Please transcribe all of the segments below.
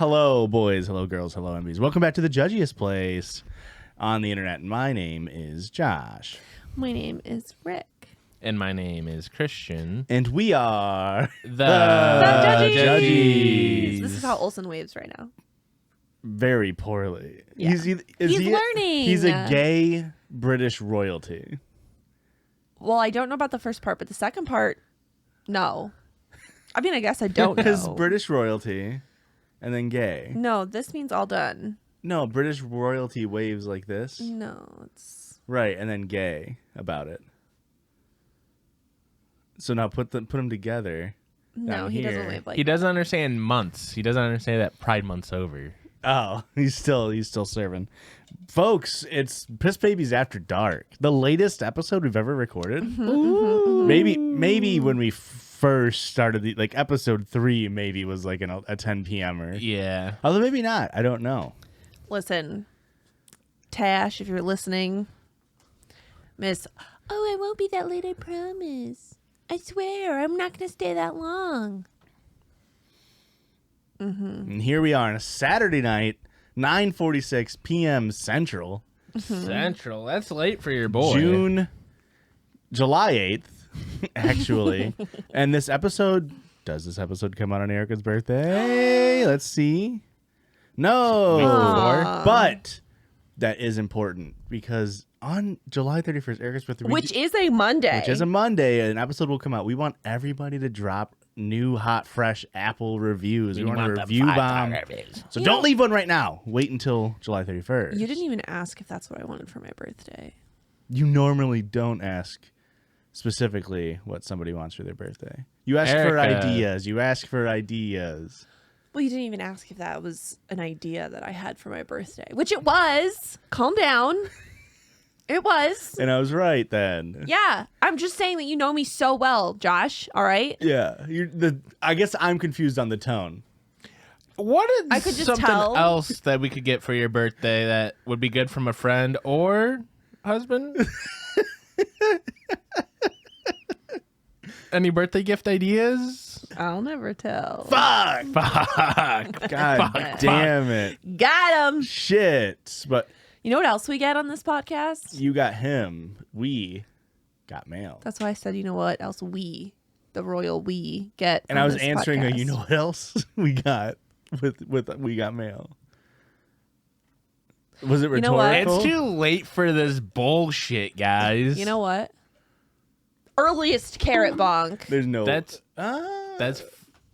Hello, boys. Hello, girls. Hello, MBs. Welcome back to the Judgies place on the internet. My name is Josh. My name is Rick. And my name is Christian. And we are the Judgies. This is how Olsen waves right now. Very poorly. Yeah. He's learning. He's a gay British royalty. Well, I don't know about the first part, but the second part, no. I mean, I guess I don't know. Because British royalty and then gay. No, this means all done. No, British royalty waves like this. No, it's... Right, and then gay about it. So now put them together. No, he doesn't here. wave like He doesn't understand months. He doesn't understand that Pride Month's over. Oh, he's still serving. Folks, it's Piss Babies After Dark. The latest episode we've ever recorded. Maybe when we first started like episode 3 maybe was like a 10 p.m.er. Yeah. Although maybe not. I don't know. Listen, Tash, if you're listening, Miss, I won't be that late, I promise. I swear, I'm not going to stay that long. And here we are on a Saturday night, 9:46 p.m. Central. Central. That's late for your boy. July 8th, actually. And does this episode come out on Erica's birthday? Let's see. No. But that is important because on July 31st, Erica's birthday. Which is a Monday. An episode will come out. We want everybody to drop new, hot, fresh Apple reviews. We want a review bomb. So don't leave one right now. Wait until July 31st. You didn't even ask if that's what I wanted for my birthday. You normally don't ask specifically what somebody wants for their birthday. You ask for ideas. Well, you didn't even ask if that was an idea that I had for my birthday, which it was. Calm down. It was. And I was right then. Yeah. I'm just saying that you know me so well, Josh. All right? Yeah. I guess I'm confused on the tone. What is I could just something tell. else that we could get for your birthday that would be good from a friend or husband? Any birthday gift ideas? I'll never tell. Fuck! Fuck. God damn it. Got him. Shit. But You know what else we get on this podcast? you got him. We got mail. That's why I said, you know what else the royal we get. And on I was this answering podcast. you know what else we got with we got mail. Was it You know what? rhetorical? It's too late for this bullshit, guys. You know what? Earliest carrot bonk. There's no. That's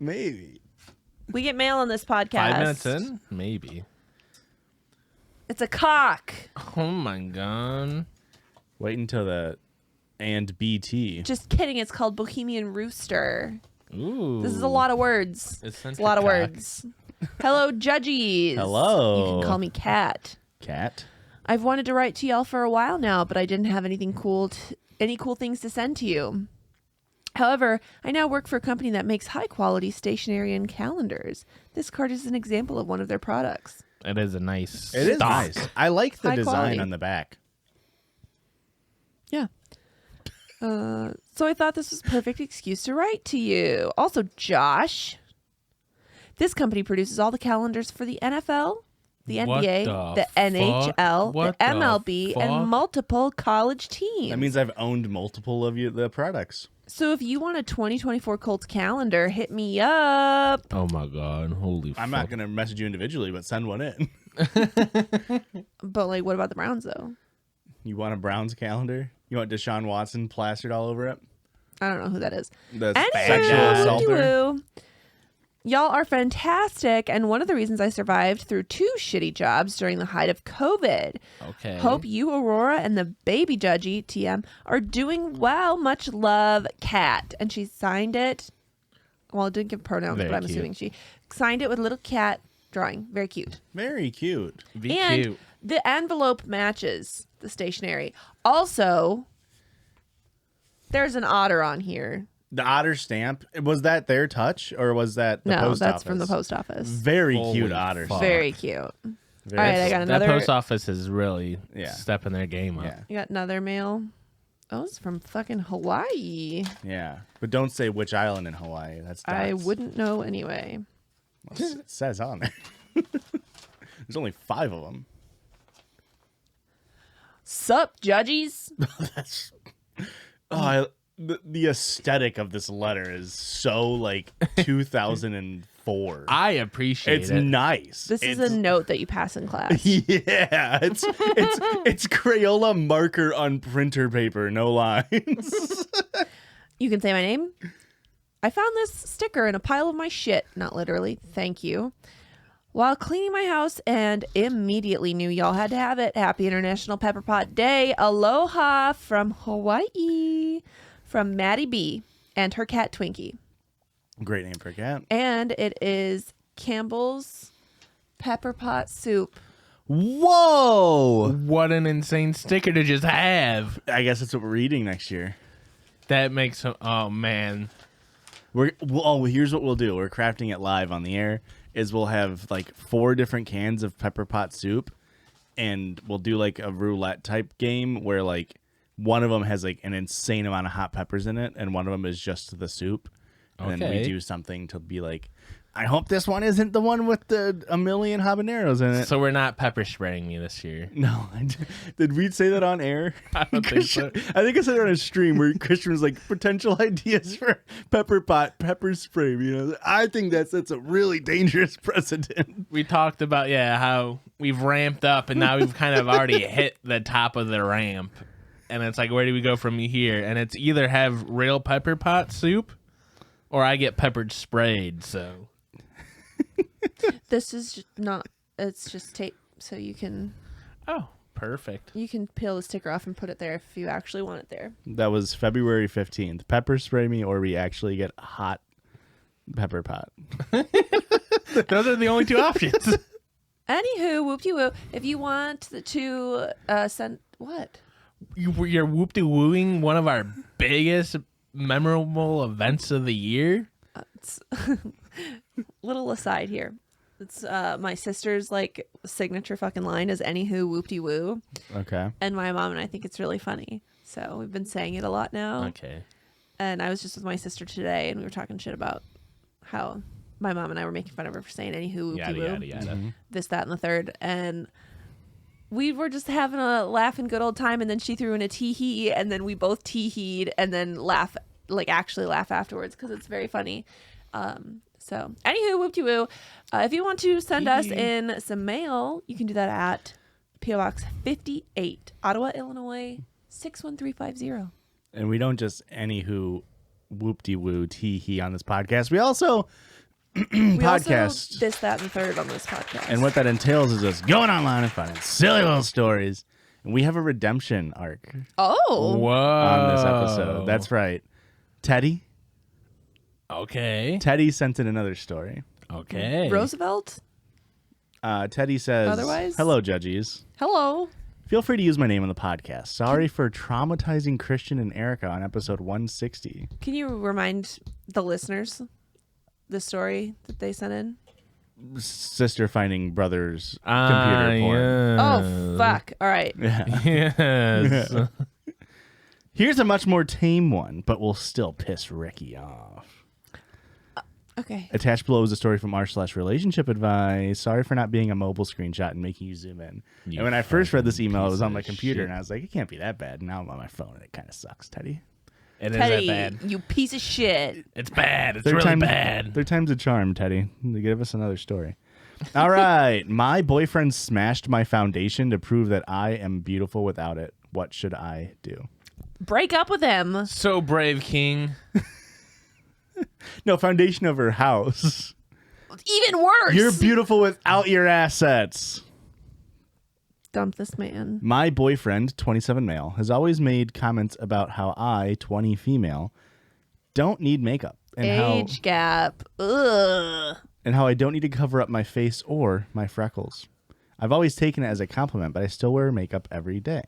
maybe. We get mail on this podcast. 5 minutes in? Maybe. It's a cock. Oh my god. Wait until the and BT. Just kidding. It's called Bohemian Rooster. Ooh. This is a lot of words. It's a lot of words. Hello, Judgies. Hello. You can call me Kat. Cat. I've wanted to write to y'all for a while now, but I didn't have anything any cool things to send to you. However, I now work for a company that makes high-quality stationery and calendars. This card is an example of one of their products. It is a nice It is stock. nice. I like the High design quality. on the back. Yeah. So I thought this was a perfect excuse to write to you. Also, Josh, this company produces all the calendars for the NFL, the What NBA, the the NHL, What the the MLB, fuck? and multiple college teams. That means I've owned multiple of the products. So if you want a 2024 Colts calendar, hit me up. Oh my god. Holy fuck. I'm not going to message you individually, but send one in. But like, what about the Browns though? You want a Browns calendar? You want Deshaun Watson plastered all over it? I don't know who that is. The Anywho, sexual assaulter? woo-woo. Y'all are fantastic, and one of the reasons I survived through 2 shitty jobs during the height of COVID. Okay. Hope you, Aurora, and the baby Judgy, TM, are doing well. Much love, Kat. And she signed it. Well, it didn't give pronouns, Very but I'm cute. assuming she signed it with a little cat drawing. Very cute. Very cute. Be and cute. the envelope matches the stationery. Also, there's an otter on here. The otter stamp, was that their touch or was that the No, post that's office? from the post office. Very Holy cute otter fuck. stamp. Very cute. All Very right, I got That another. post office is really Yeah. stepping their game up. Yeah, You got another mail. Oh, it's from fucking Hawaii. yeah. But don't say which island in Hawaii. That's I dots. wouldn't know anyway. It says on there. There's only 5 of them. Sup, Judgies? That's the aesthetic of this letter is so like 2004. I appreciate It's it. nice. This is a note that you pass in class. Yeah, it's Crayola marker on printer paper, no lines. You can say my name. I found this sticker in a pile of my shit. Not literally. Thank you. While cleaning my house and immediately knew y'all had to have it. Happy International Pepper Pot Day. Aloha from Hawaii. From Maddie B. and her cat Twinkie. Great name for a cat. And it is Campbell's Pepper Pot Soup. Whoa! What an insane sticker to just have. I guess that's what we're eating next year. That makes oh man. Here's what we'll do. We're crafting it live on the air. Is we'll have like 4 different cans of pepper pot soup, and we'll do like a roulette type game where like one of them has like an insane amount of hot peppers in it, and one of them is just the soup. And then we do something to be like, I hope this one isn't the one with a million habaneros in it. So we're not pepper spraying me this year. No, did we say that on air? I don't think so. I think I said it on a stream where Christian was like, potential ideas for pepper spray. You know, I think that's a really dangerous precedent. We talked about how we've ramped up and now we've kind of already hit the top of the ramp, and it's like, where do we go from here? And it's either have real pepper pot soup, or I get peppered sprayed. So. This is not, it's just tape, so you can Perfect. You can peel the sticker off and put it there if you actually want it there. That was February 15th. Pepper spray me, or we actually get hot pepper pot. Those are the only 2 options. Anywho, whoop-de-woo. If you want to send... What? You're whoop-de-wooing one of our biggest memorable events of the year? Little aside here. It's my sister's like signature fucking line is anywho whoop-de-woo. Okay. And my mom and I think it's really funny. So we've been saying it a lot now. Okay. And I was just with my sister today and we were talking shit about how my mom and I were making fun of her for saying anywho whoop-de-woo. Yada, yada, yada. This, that, and the third. And we were just having a laugh and good old time, and then she threw in a tee-hee, and then we both tee-heed and then actually laugh afterwards because it's very funny. So, anywho, whoop-de-woo. If you want to send us in some mail, you can do that at P.O. Box 58, Ottawa, Illinois, 61350. And we don't just anywho whoop-de-woo tee-hee on this podcast. We also podcast. Also this, that, and the third on this podcast. And what that entails is us going online and finding silly little stories. And we have a redemption arc Oh. Whoa. on this episode. That's right. Teddy Okay. sent in another story. Okay. Roosevelt? Teddy says, Otherwise? hello, Judgies. Hello. Feel free to use my name on the podcast. Sorry for traumatizing Christian and Erica on episode 160. Can you remind the listeners the story that they sent in? Sister finding brother's computer porn. Yes. Oh, fuck. All right. Yeah. Yes. Here's a much more tame one, but will still piss Ricky off. Okay. Attached below is a story from r/relationship advice. Sorry for not being a mobile screenshot and making you zoom in. You and when I first read this email, it was on my piece of computer, shit. and I was like, it can't be that bad. Now I'm on my phone, and it kind of sucks, Teddy. It is Teddy, that bad. you piece of shit. It's bad. It's really bad. Third time's a charm, Teddy. Give us another story. All right. My boyfriend smashed my foundation to prove that I am beautiful without it. What should I do? Break up with him. So brave, King. No, foundation of her house. Even worse. You're beautiful without your assets. Dump this man. My boyfriend, 27 male, has always made comments about how I, 20 female, don't need makeup. And Age gap. Ugh. and how I don't need to cover up my face or my freckles. I've always taken it as a compliment, but I still wear makeup every day.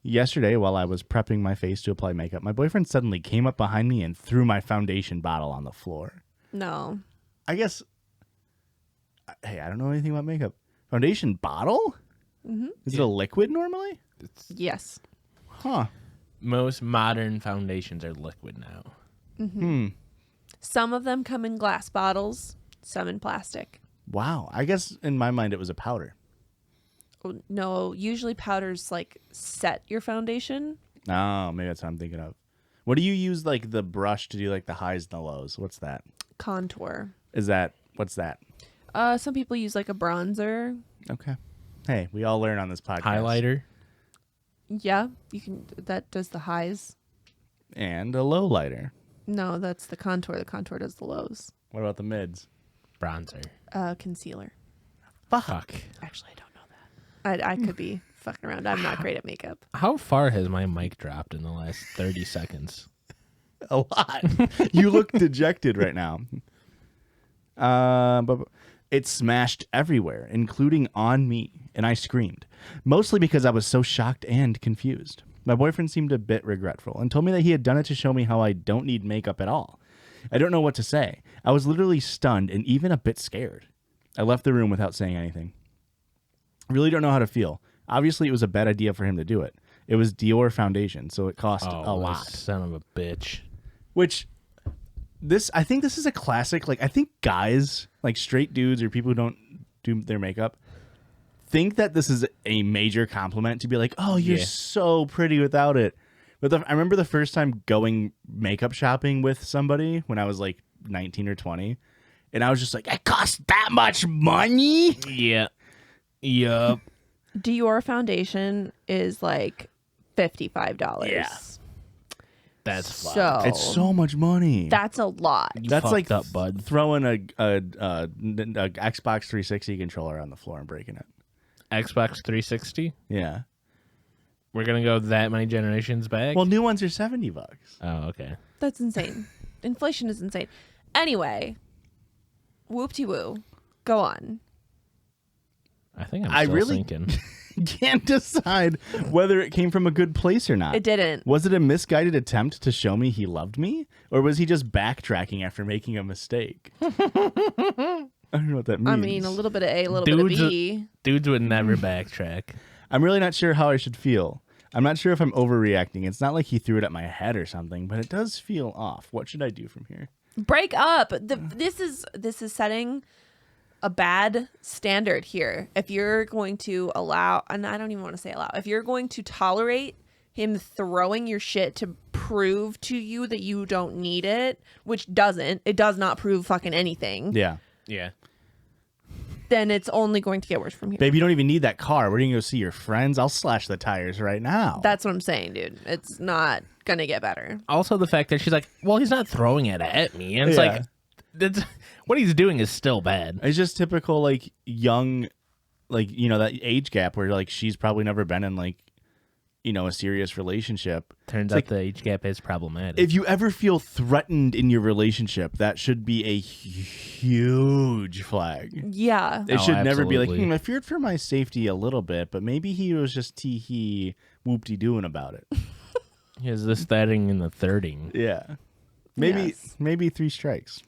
Yesterday, while I was prepping my face to apply makeup, my boyfriend suddenly came up behind me and threw my foundation bottle on the floor. No. I guess, hey, I don't know anything about makeup. Foundation bottle? Mm-hmm. Is it a liquid normally? Yes. Huh. Most modern foundations are liquid now. Some of them come in glass bottles, some in plastic. Wow. I guess in my mind it was a powder. Oh, no, usually powders like set your foundation. Oh, maybe that's what I'm thinking of. What do you use like the brush to do like the highs and the lows? What's that? Contour. What's that? Some people use like a bronzer. Okay. Hey, we all learn on this podcast. Highlighter. Yeah, you can. That does the highs. And a low lighter. No, that's the contour. The contour does the lows. What about the mids? Bronzer. Concealer. Fuck. Actually, I don't know that. I could be fucking around. I'm not great at makeup. How far has my mic dropped in the last 30 seconds? A lot. You look dejected right now. But it smashed everywhere, including on me, and I screamed. Mostly because I was so shocked and confused. My boyfriend seemed a bit regretful and told me that he had done it to show me how I don't need makeup at all. I don't know what to say. I was literally stunned and even a bit scared. I left the room without saying anything. I really don't know how to feel. Obviously, it was a bad idea for him to do it. It was Dior foundation, so it cost a lot. Son of a bitch. Which, I think this is a classic. Like, I think guys, like straight dudes or people who don't do their makeup, think that this is a major compliment to be like, oh, you're so pretty without it. But I remember the first time going makeup shopping with somebody when I was like 19 or 20. And I was just like, it costs that much money? Yeah. Yup. Dior foundation is like $55. Yeah. That's fine. So It's so much money. that's a lot. That's fucked like up, bud. throwing a Xbox 360 controller on the floor and breaking it. Xbox 360? Yeah. We're going to go that many generations back? Well, new ones are $70. Oh, okay. That's insane. Inflation is insane. Anyway, whoop-de-woo. Go on. I think I'm I still really- thinking. Can't decide whether it came from a good place or not. It didn't. Was it a misguided attempt to show me he loved me? Or was he just backtracking after making a mistake? I don't know what that means. I mean, a little bit of A, a little bit of B. Dudes would never backtrack. I'm really not sure how I should feel. I'm not sure if I'm overreacting. It's not like he threw it at my head or something, but it does feel off. What should I do from here? Break up. This is setting a bad standard here. If you're going to allow, and I don't even want to say allow, if you're going to tolerate him throwing your shit to prove to you that you don't need it, which it does not prove fucking anything. Yeah. Yeah. Then it's only going to get worse from here. Babe, you don't even need that car. Where are you going to go see your friends? I'll slash the tires right now. That's what I'm saying, dude. It's not gonna get better. Also, the fact that she's like, well, he's not throwing it at me. And it's Yeah. like, what he's doing is still bad. It's just typical, like, young, like, you know, that age gap where, like, she's probably never been in, like, you know, a serious relationship. Turns out the age gap is problematic. If you ever feel threatened in your relationship, that should be a huge flag. Yeah. It should never be like, absolutely. I feared for my safety a little bit, but maybe he was just tee-hee whoop-de-doing about it. Is this thatting in the thirding? Yeah. Maybe Yes. maybe 3 strikes.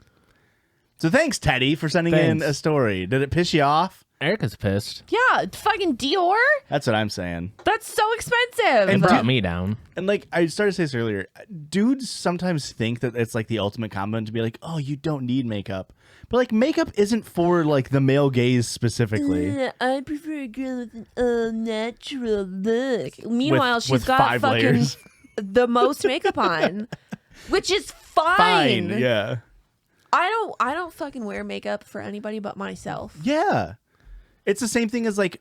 So thanks, Teddy, for sending in Thanks. a story. Did it piss you off? Erica's pissed. Yeah, fucking Dior? That's what I'm saying. That's so expensive. And Brought me down. And like I started to say this earlier, dudes sometimes think that it's like the ultimate compliment to be like, oh, you don't need makeup. But like makeup isn't for like the male gaze specifically. I prefer a girl with an all-natural look. Meanwhile, With she's got 5 fucking layers. the most makeup on, which is fine. Fine. Yeah. I don't fucking wear makeup for anybody but myself. Yeah. It's the same thing as like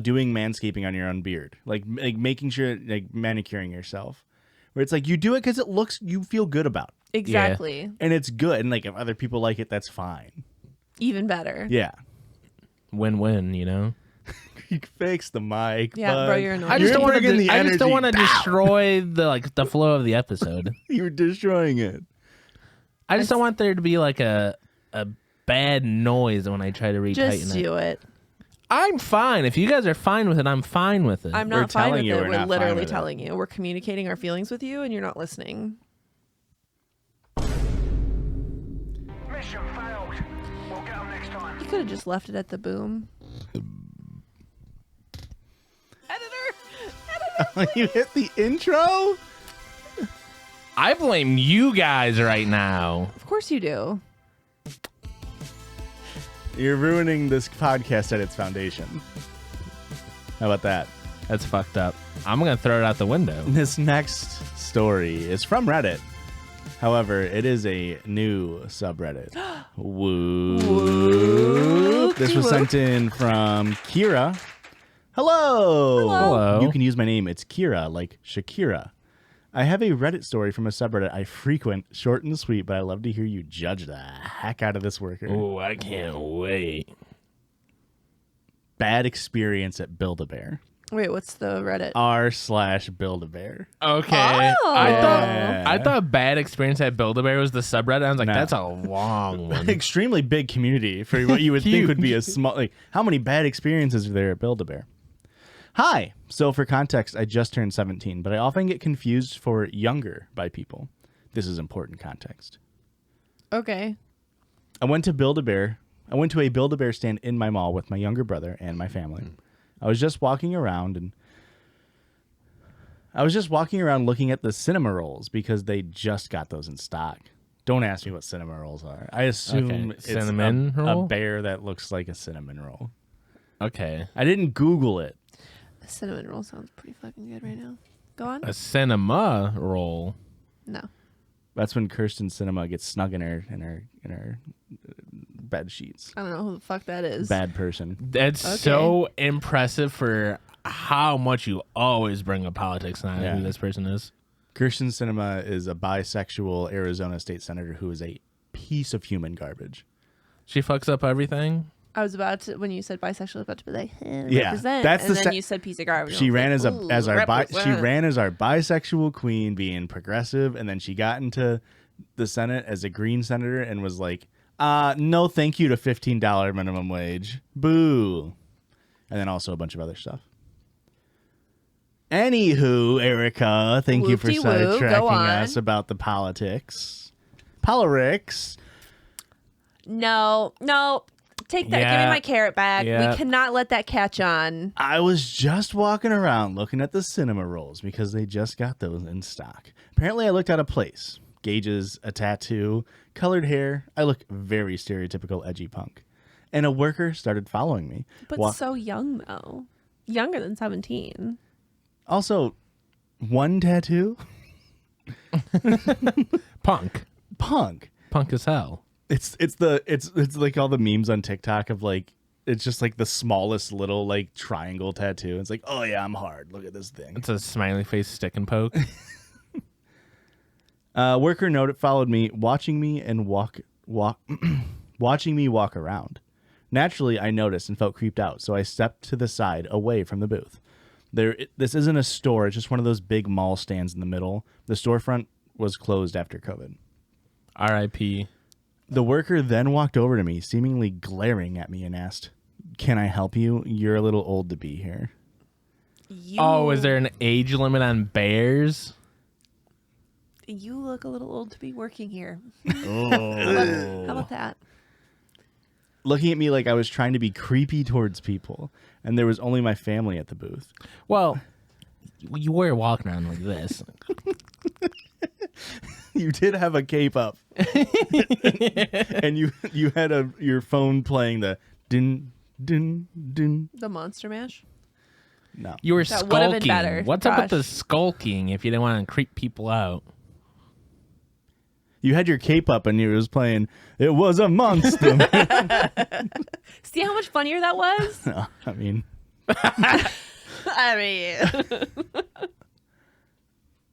doing manscaping on your own beard, like making sure like manicuring yourself, where it's like you do it because it looks you feel good about it, Exactly. and it's good, and like if other people like it, that's fine. Even better. Yeah, Win-win, you know? fix the mic. Yeah, bud. bro, you're annoying. I just don't want bringing to. the I just don't want to energy down. destroy the flow of the episode. You're destroying it. I just don't want there to be like a bad noise when I try to retighten Just it. do it. I'm fine. If you guys are fine with it, I'm fine with it. I'm We're not fine telling with you it. we're We're not fine literally with it. telling you. We're communicating our feelings with you, and you're not listening. Mission failed. We'll get them next time. You could have just left it at the boom. Editor! You hit the intro. I blame you guys right now. Of course you do. You're ruining this podcast at its foundation. How about that? That's fucked up. I'm gonna throw it out the window. This next story is from Reddit. However, it is a new subreddit. Woo. This was sent in from Kira. Hello. Hello. You can use my name. It's Kira, like Shakira. I have a Reddit story from a subreddit I frequent, short and sweet, but I love to hear you judge the heck out of this worker. Oh, I can't wait. Bad experience at Buildabear. Wait, what's the Reddit? r/Buildabear. Okay. Oh. I thought bad experience at Buildabear was the subreddit. I was like, No. that's a long one. Extremely big community for what you would think would be a Huge. small. Like, how many bad experiences are there at Buildabear? Hi. So for context, I just turned 17, but I often get confused for younger by people. This is important context. Okay. I went to a Buildabear stand in my mall with my younger brother and my family. I was just walking around looking at the cinema rolls because they just got those in stock. Don't ask me what cinema rolls are. I assume Okay. it's Cinnamon a roll? bear that looks like a cinnamon roll. Okay. I didn't Google it. A cinnamon roll sounds pretty fucking good right now. Go on. A cinema roll. No. That's when Kirsten Cinema gets snug in her bed sheets. I don't know who the fuck that is. Bad person. That's Okay. so impressive for how much you always bring up politics and Yeah. who this person is. Kirsten Cinema is a bisexual Arizona state senator who is a piece of human garbage. She fucks up everything. I was about to, when you said bisexual, I was about to be like, Yeah, represent. that's and the then se- you said piece of garbage. She ran as our represent. bisexual queen, being progressive, and then she got into the Senate as a green senator and was like, no thank you to $15 minimum wage. Boo. And then also a bunch of other stuff. Anywho, Erica, thank you for Whoop-de-woo, go sidetracking on. us about the politics. Poli-Ricks. No. Take that. Give Yeah. me my carrot back. Yeah. We cannot let that catch on. I was just walking around looking at the cinema rolls because they just got those in stock. Apparently, I looked out of place. Gauges, a tattoo, colored hair. I look very stereotypical edgy punk. And a worker started following me. But so young, though. Younger than 17. Also, one tattoo? Punk. Punk. Punk as hell. It's like all the memes on TikTok of like, it's just like the smallest little like triangle tattoo. It's like, oh yeah, I'm hard. Look at this thing. It's a smiley face stick and poke. Worker note followed me, watching me walk around. Naturally, I noticed and felt creeped out, so I stepped to the side, away from the booth. This isn't a store; it's just one of those big mall stands in the middle. The storefront was closed after COVID. R.I.P. The worker then walked over to me, seemingly glaring at me, and asked, "Can I help you? You're a little old to be here." Oh, is there an age limit on bears? You look a little old to be working here. Oh. How about that? Looking at me like I was trying to be creepy towards people, and there was only my family at the booth. Well, you were walking around like this. You did have a cape up, and you had your phone playing the din din din. The Monster Mash? No, You were That would've been skulking. better. What's up with the Gosh. skulking if you didn't want to creep people out? you had your cape up, and you was playing. It was a monster. See how much funnier that was? No, I mean, I mean,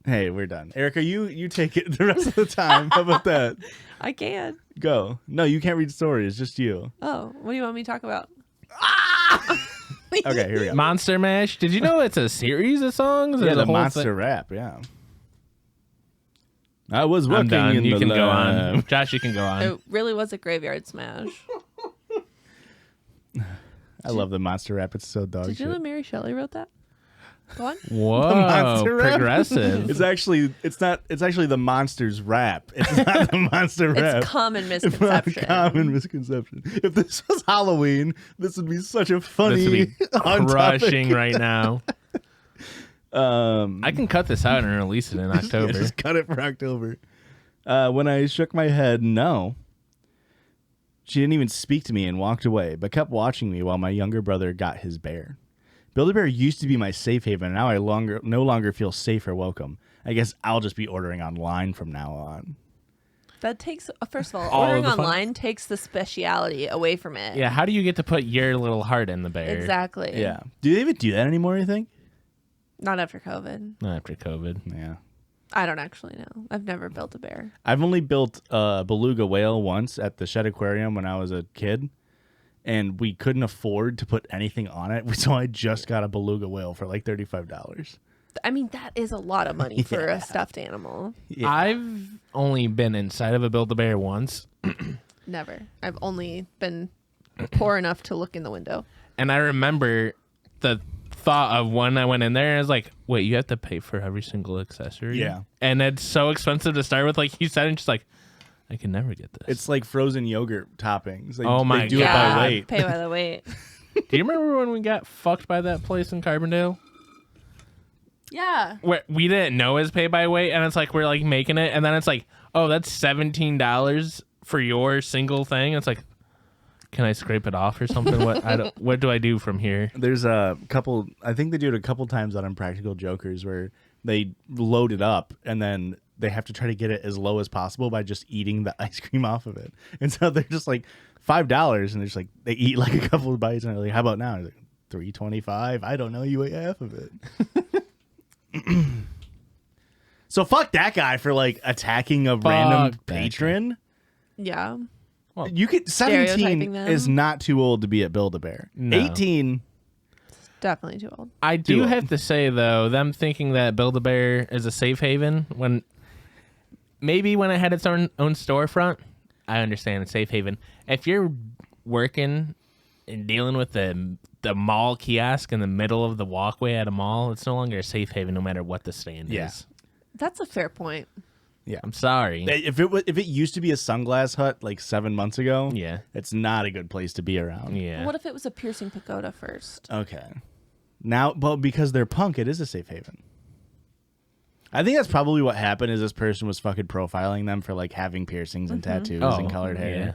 hey, we're done. Erica, you take it the rest of the time. How about that? I can. Go. No, you can't read stories. Just you. Oh, what do you want me to talk about? Okay, here we go. Monster Mash. Did you know it's a series of songs? Yeah, There's the a whole monster thing- rap. Yeah. I was I'm working done. in You the can go lab. on. Josh, you can go on. It really was a graveyard smash. I love the monster rap. It's so dog Did you shit. know Mary Shelley wrote that? Go on. Whoa, monster rap? progressive. It's actually the monster's rap. It's not the monster rap. It's common It's a misconception. common misconception. If this was Halloween, this would be such a This funny would be on crushing topic. right now. I can cut this out and release it in Yeah, October. just cut it for October. When I shook my head, no. She didn't even speak to me and walked away, but kept watching me while my younger brother got his bear. Build-A-Bear used to be my safe haven, and now I no longer feel safe or welcome. I guess I'll just be ordering online from now on. That takes, first of all, All of ordering the fun. online takes the speciality away from it. Yeah, how do you get to put your little heart in the bear? Exactly. Yeah. Do they even do that anymore, you think? Not after COVID. Not after COVID. Yeah. I don't actually know. I've never built a bear. I've only built a beluga whale once at the Shed Aquarium when I was a kid, and we couldn't afford to put anything on it, so I just got a beluga whale for like $35. I mean, that is a lot of money for a stuffed animal. Yeah. I've only been inside of a Build-A-Bear once, Never. I've only been poor enough to look in the window. and I remember the thought of when I went in there, I was like, wait, you have to pay for every single accessory? Yeah. And it's so expensive to start with, like you said, and just like, I can never get this. It's like frozen yogurt toppings. They, Oh my they do God. it by weight. Pay by the weight. Do you remember when we got fucked by that place in Carbondale? Yeah. Where we didn't know it was pay by weight, and it's like we're like making it, and then it's like, oh, that's $17 for your single thing. It's like, can I scrape it off or something? What do I do from here? There's a couple, I think they do it a couple times on Impractical Jokers where they load it up and then they have to try to get it as low as possible by just eating the ice cream off of it. And so they're just like $5 and they're just like, they eat like a couple of bites and they're like, how about now? And like, $3.25. I don't know. You ate half of it. So fuck that guy for like attacking a random that patron. Yeah. You could 17 Stereotyping them. is not too old to be at Build-A-Bear. No. 18. Definitely too old. I do Duo. have to say though, them thinking that Build-A-Bear is a safe haven when maybe when it had its own storefront, I understand it's safe haven. If you're working and dealing with the mall kiosk in the middle of the walkway at a mall, it's no longer a safe haven no matter what the stand Yeah. is. That's a fair point. Yeah. I'm sorry. If it used to be a sunglass hut like 7 months ago, Yeah. it's not a good place to be around. Yeah. What if it was a piercing pagoda first? Okay. Now, but because they're punk, it is a safe haven. I think that's probably what happened. Is this person was fucking profiling them for like having piercings and tattoos and colored hair. Yeah.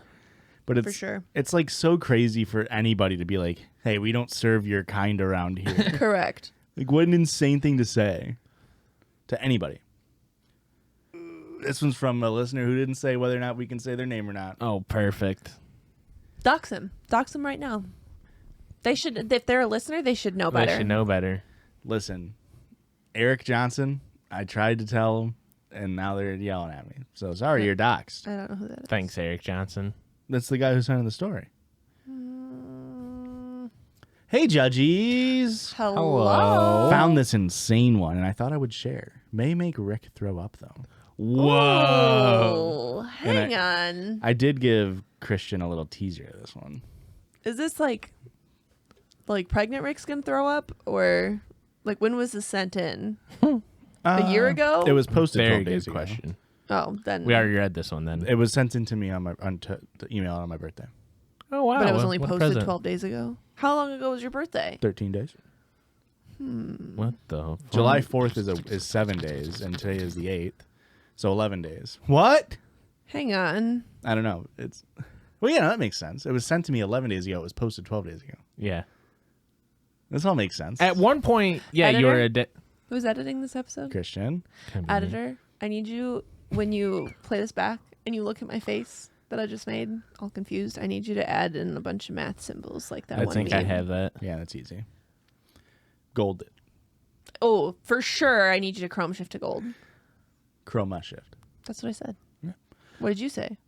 But it's For sure. It's like so crazy for anybody to be like, "Hey, we don't serve your kind around here." Correct. Like, what an insane thing to say to anybody. This one's from a listener who didn't say whether or not we can say their name or not. Oh, perfect. Dox him. Dox him right now. They should, if they're a listener, they should know They better. should know better. Listen, Eric Johnson, I tried to tell him, and now they're yelling at me. So sorry, you're doxxed. I don't know who that is. Thanks, Eric Johnson. That's the guy who sent in the story. Hey, Judgies. Hello. Found this insane one, and I thought I would share. May make Rick throw up, though. Whoa. Oh, hang on. I did give Christian a little teaser of this one. Is this like pregnant Rick's gonna throw up, or like when was this sent in? A year ago? It was posted Very 12 days good ago. question. Oh, then We already read this one then. It was sent in to me on my the email on my birthday. Oh, wow. But it was only What a posted present. 12 days ago. How long ago was your birthday? 13 days. What the fuck? July 4th is 7 days, and today is the 8th. So 11 days. What? Hang on. I don't know. It's well, yeah, no, that makes sense. It was sent to me 11 days ago. It was posted 12 days ago. Yeah. This all makes sense. At one point, yeah, you were Editor? Who's editing this episode? Christian. Editor, I need you, when you play this back and you look at my face that I just made, all confused, I need you to add in a bunch of math symbols like that I one think I meme. have that. Yeah, that's easy. Gold it. Oh, for sure, I need you to chrome shift to gold. Chroma shift. That's what I said. What did you say?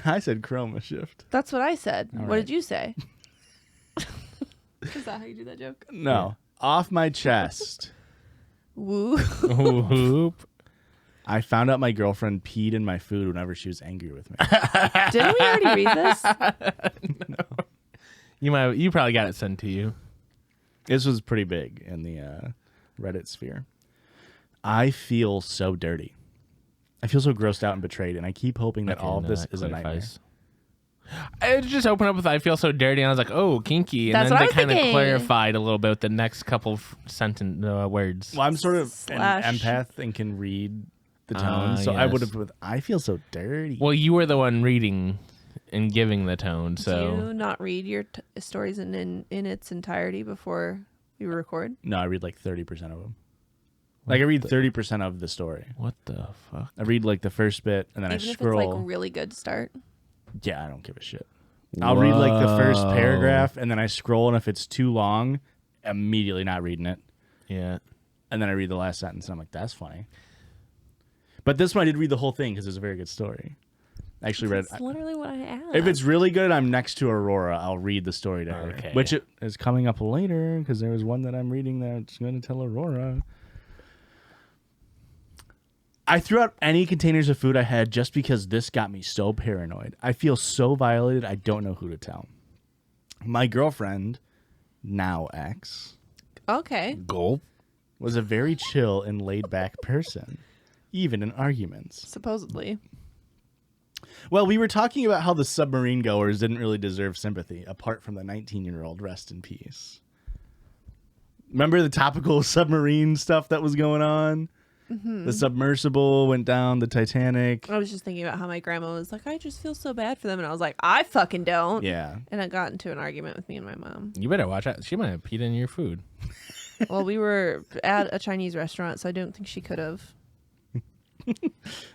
I said chroma shift. That's what I said. All What right. did you say? Is that how you do that joke? No. Off my chest. Woo. Whoop. I found out my girlfriend peed in my food whenever she was angry with me. Didn't we already read this? You probably got it sent to you. This was pretty big in the Reddit sphere. I feel so dirty. I feel so grossed out and betrayed, and I keep hoping that all of this is a nightmare. I just opened up with "I feel so dirty," and I was like, "Oh, kinky," and That's then what I they was kind of thinking. clarified a little bit with the next couple of sentence words. Well, I'm sort of Slash- an empath and can read the tone, so I yes. would have with I feel so dirty. Well, you were the one reading in giving the tone. Do So you not read your stories in its entirety before you record? No, I read like 30% of them. Like I read 30% of the story. what the fuck? I read like the first bit and then Even I if scroll. it's like really good to start. Yeah, I don't give a shit. I'll read like the first paragraph and then I scroll, and if it's too long, immediately not reading it. Yeah. And then I read the last sentence and I'm like, that's funny. But this one I did read the whole thing because it was a very good story. I actually read. That's literally what I asked. If it's really good, I'm next to Aurora. I'll read the story to her, Okay. which it is coming up later because there was one that I'm reading that's going to tell Aurora. I threw out any containers of food I had just because this got me so paranoid. I feel so violated. I don't know who to tell. My girlfriend, now ex, Okay. Gulp. was a very chill and laid back person, even in arguments. Supposedly. Well, we were talking about how the submarine goers didn't really deserve sympathy, apart from the 19-year-old. Rest in peace. Remember the topical submarine stuff that was going on? Mm-hmm. The submersible went down, the Titanic. I was just thinking about how my grandma was like, I just feel so bad for them. And I was like, I fucking don't. Yeah. And I got into an argument with me and my mom. You better watch out. She might have peed in your food. Well, we were at a Chinese restaurant, so I don't think she could have.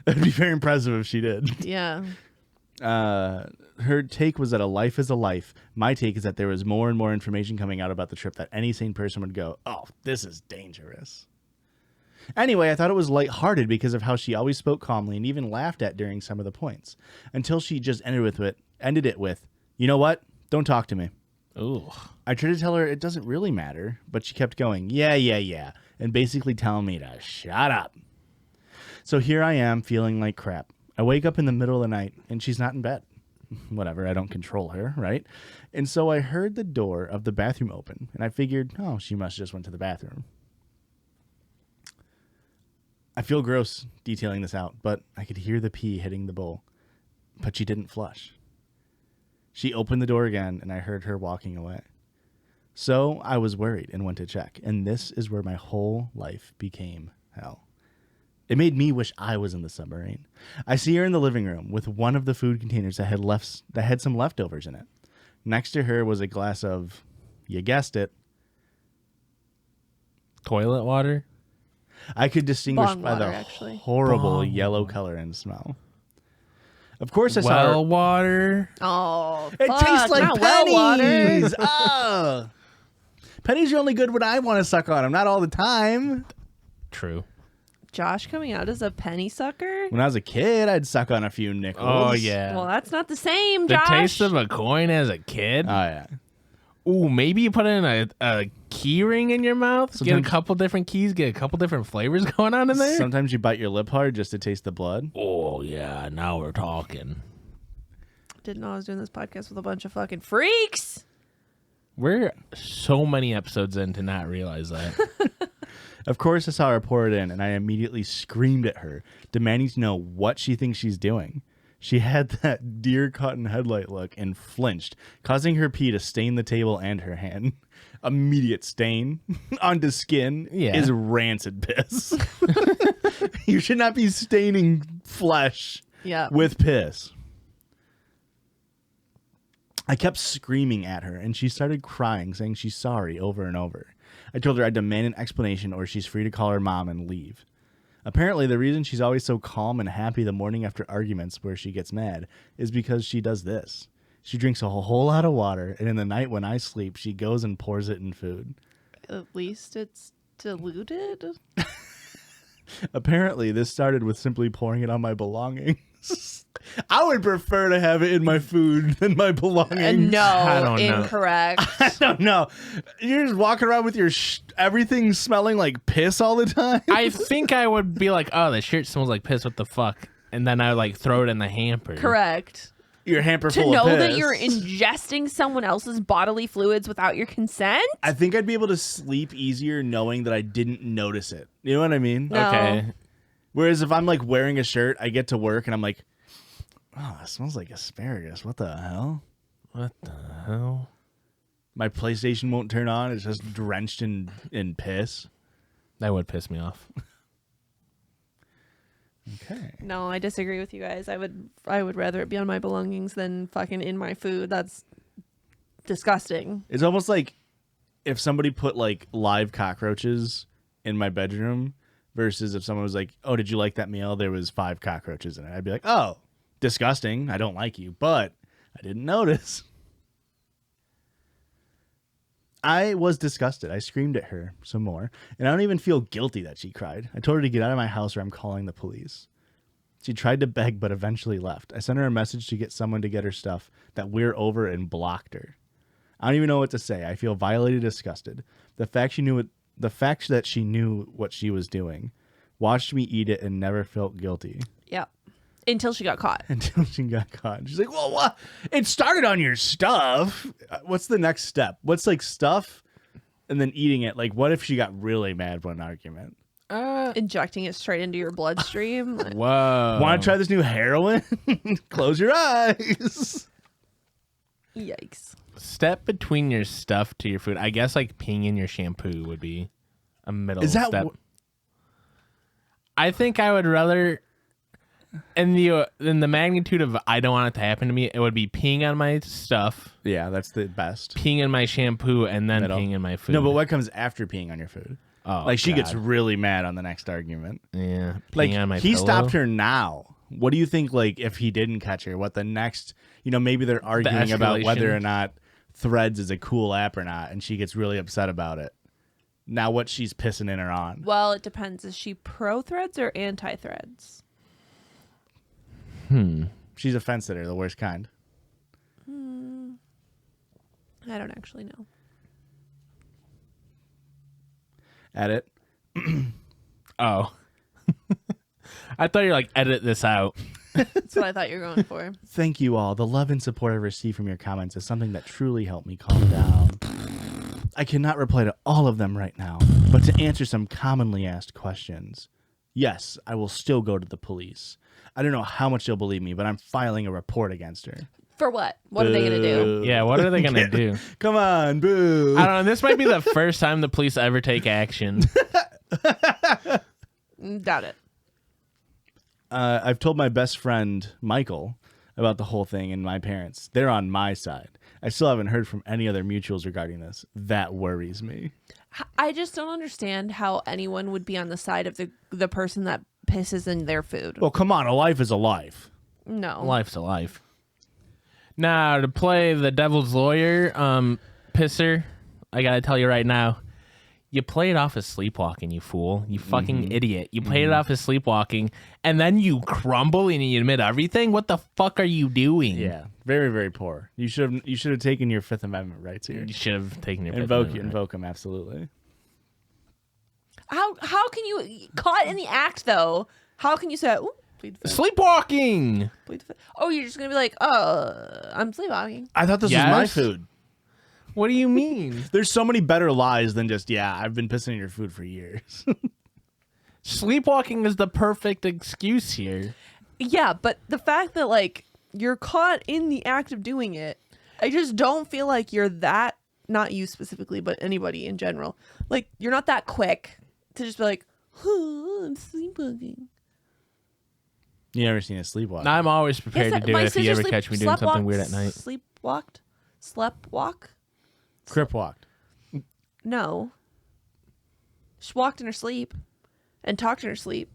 That'd be very impressive if she did. Yeah. Her take was that a life is a life. My take is that there was more and more information coming out about the trip that any sane person would go, oh, this is dangerous. Anyway, I thought it was lighthearted because of how she always spoke calmly and even laughed at during some of the points, until she just ended it with, you know what? Don't talk to me. Ooh. I tried to tell her it doesn't really matter, but she kept going, yeah, and basically telling me to shut up. So here I am feeling like crap. I wake up in the middle of the night and she's not in bed. Whatever, I don't control her, right? And so I heard the door of the bathroom open and I figured, oh, she must just went to the bathroom. I feel gross detailing this out, but I could hear the pee hitting the bowl. But she didn't flush. She opened the door again and I heard her walking away. So I was worried and went to check. And this is where my whole life became hell. It made me wish I was in the submarine. I see her in the living room with one of the food containers that had some leftovers in it. Next to her was a glass of, you guessed it, Toilet water? I could distinguish Bong by water, the actually. horrible yellow color and smell. Of course, I saw her. Well water? Oh, It fuck, tastes like not well water. pennies. Ah. Pennies are only good when I want to suck on them, not all the time. True. Josh coming out as a penny sucker? When I was a kid, I'd suck on a few nickels. Oh, yeah. Well, that's not the same, The Josh. taste of a coin as a kid? Oh, yeah. Ooh, maybe you put in a key ring in your mouth, get a Sometimes- couple different keys, get a couple different flavors going on in there. Sometimes you bite your lip hard just to taste the blood. Oh, yeah, now we're talking. Didn't know I was doing this podcast with a bunch of fucking freaks. We're so many episodes in to not realize that. Of course, I saw her pour it in, and I immediately screamed at her, demanding to know what she thinks she's doing. She had that deer caught in headlight look and flinched, causing her pee to stain the table and her hand. Immediate stain onto skin is rancid piss. You should not be staining flesh Yeah. with piss. I kept screaming at her, and she started crying, saying she's sorry over and over. I told her I'd demand an explanation or she's free to call her mom and leave. Apparently, the reason she's always so calm and happy the morning after arguments where she gets mad is because she does this. She drinks a whole lot of water, and in the night when I sleep, she goes and pours it in food. At least it's diluted. Apparently, this started with simply pouring it on my belongings. I would prefer to have it in my food than my belongings. No, I don't know. incorrect. I don't know. You're just walking around with your everything smelling like piss all the time. I think I would be like, oh, the shirt smells like piss. What the fuck? And then I would like throw it in the hamper. Correct. Your hamper To full of know piss. that you're ingesting someone else's bodily fluids without your consent? I think I'd be able to sleep easier knowing that I didn't notice it. You know what I mean? No. Okay. Whereas if I'm like wearing a shirt, I get to work and I'm like, oh, it smells like asparagus. What the hell? What the hell? My PlayStation won't turn on. It's just drenched in piss. That would piss me off. Okay. No, I disagree with you guys. I would rather it be on my belongings than fucking in my food. That's disgusting. It's almost like if somebody put like live cockroaches in my bedroom versus if someone was like, "Oh, did you like that meal? There was 5 cockroaches in it." I'd be like, "Oh, disgusting. I don't like you," but I didn't notice. I was disgusted. I screamed at her some more, and I don't even feel guilty that she cried. I told her to get out of my house or I'm calling the police. She tried to beg, but eventually left. I sent her a message to get someone to get her stuff that we're over and blocked her. I don't even know what to say. I feel violated, disgusted. The fact that she knew what she was doing, watched me eat it, and never felt guilty. Yeah. Until she got caught. Until she got caught. She's like, "Well, what? It started on your stuff. What's the next step? What's like stuff and then eating it? Like, what if she got really mad for an argument? Injecting it straight into your bloodstream. Whoa. Want to try this new heroin? Close your eyes." Yikes. Step between your stuff to your food. I guess like peeing in your shampoo would be a middle Is that step. I think I would rather, in the magnitude of I don't want it to happen to me, it would be peeing on my stuff, Yeah, that's the best. peeing in my shampoo, and then Middle. peeing in my food. No, but what comes after peeing on your food? Oh, Like she God. gets really mad on the next argument. Yeah, peeing Like on my he pillow. stopped her now. What do you think? Like if he didn't catch her, what the next? Maybe they're arguing about whether escalation. or not Threads is a cool app or not, and she gets really upset about it. Now what she's pissing in her on? Well, it depends. Is she pro threads or anti threads? She's a fence sitter, the worst kind. I don't actually know. Edit. Oh, I thought you were like edit this out. That's what I thought you were going for. Thank you all. The love and support I receive from your comments is something that truly helped me calm down. I cannot reply to all of them right now, but to answer some commonly asked questions. Yes, I will still go to the police. I don't know how much they'll believe me, but I'm filing a report against her. For what? What are they going to do? Boo. Yeah, what are they gonna do? Come on, boo. I don't know. This might be the first time the police ever take action. Doubt it. I've told my best friend, Michael, about the whole thing and my parents. They're on my side. I still haven't heard from any other mutuals regarding this. That worries me. I just don't understand how anyone would be on the side of the person that pisses in their food. Well, come on. A life is a life. No. Life's a life. Now, to play the devil's lawyer, pisser, I gotta tell you right now, you play it off as sleepwalking, you fool. You fucking idiot. You played it off as sleepwalking, and then you crumble and you admit everything? What the fuck are you doing? Yeah, very, very poor. You should have taken your Fifth Amendment rights here. You should have taken your Invoke them, absolutely. How can you caught in the act though? How can you say, "Ooh, plead the fifth, Sleepwalking! plead the fifth"? Oh, you're just gonna be like, "Oh, I'm sleepwalking." I thought this was my Yes. food. What do you mean? There's so many better lies than just, yeah, I've been pissing in your food for years. Sleepwalking is the perfect excuse here. Yeah, but the fact that like you're caught in the act of doing it, I just don't feel like you're that. Not you specifically, but anybody in general. Like you're not that quick to just be like, "Oh, I'm sleepwalking." You never seen a sleepwalk? I'm always prepared to do my it if you sister ever catch me doing something weird at night. Slept walk? Crip walked. No. She walked in her sleep and talked in her sleep.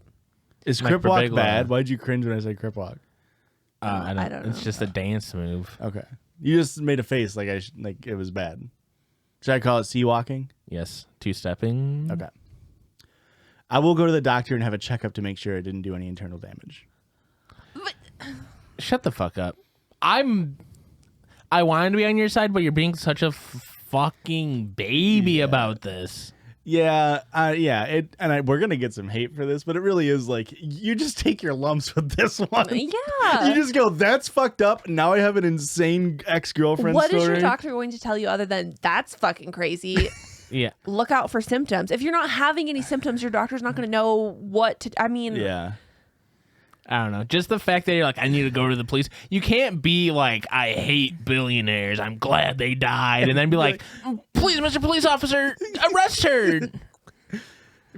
Is Like crip for walk Big bad? Love. Why'd you cringe when I said crip walk? I don't know. It's just a dance move. Okay. You just made a face like like it was bad. Should I call it sea walking? Yes. Two-stepping. Okay. I will go to the doctor and have a checkup to make sure it didn't do any internal damage. Shut the fuck up. I wanted to be on your side, but you're being such a fucking baby about this. Yeah, we're gonna get some hate for this, but it really is like you just take your lumps with this one. Yeah. You just go, that's fucked up. Now I have an insane ex-girlfriend What story. is your doctor going to tell you other than that's fucking crazy? Yeah. Look out for symptoms. If you're not having any symptoms, your doctor's not going to know what to. I mean, Yeah. I don't know. Just the fact that you're like, I need to go to the police. You can't be like, I hate billionaires. I'm glad they died. And then be like, please, Mr. Police Officer, arrest her.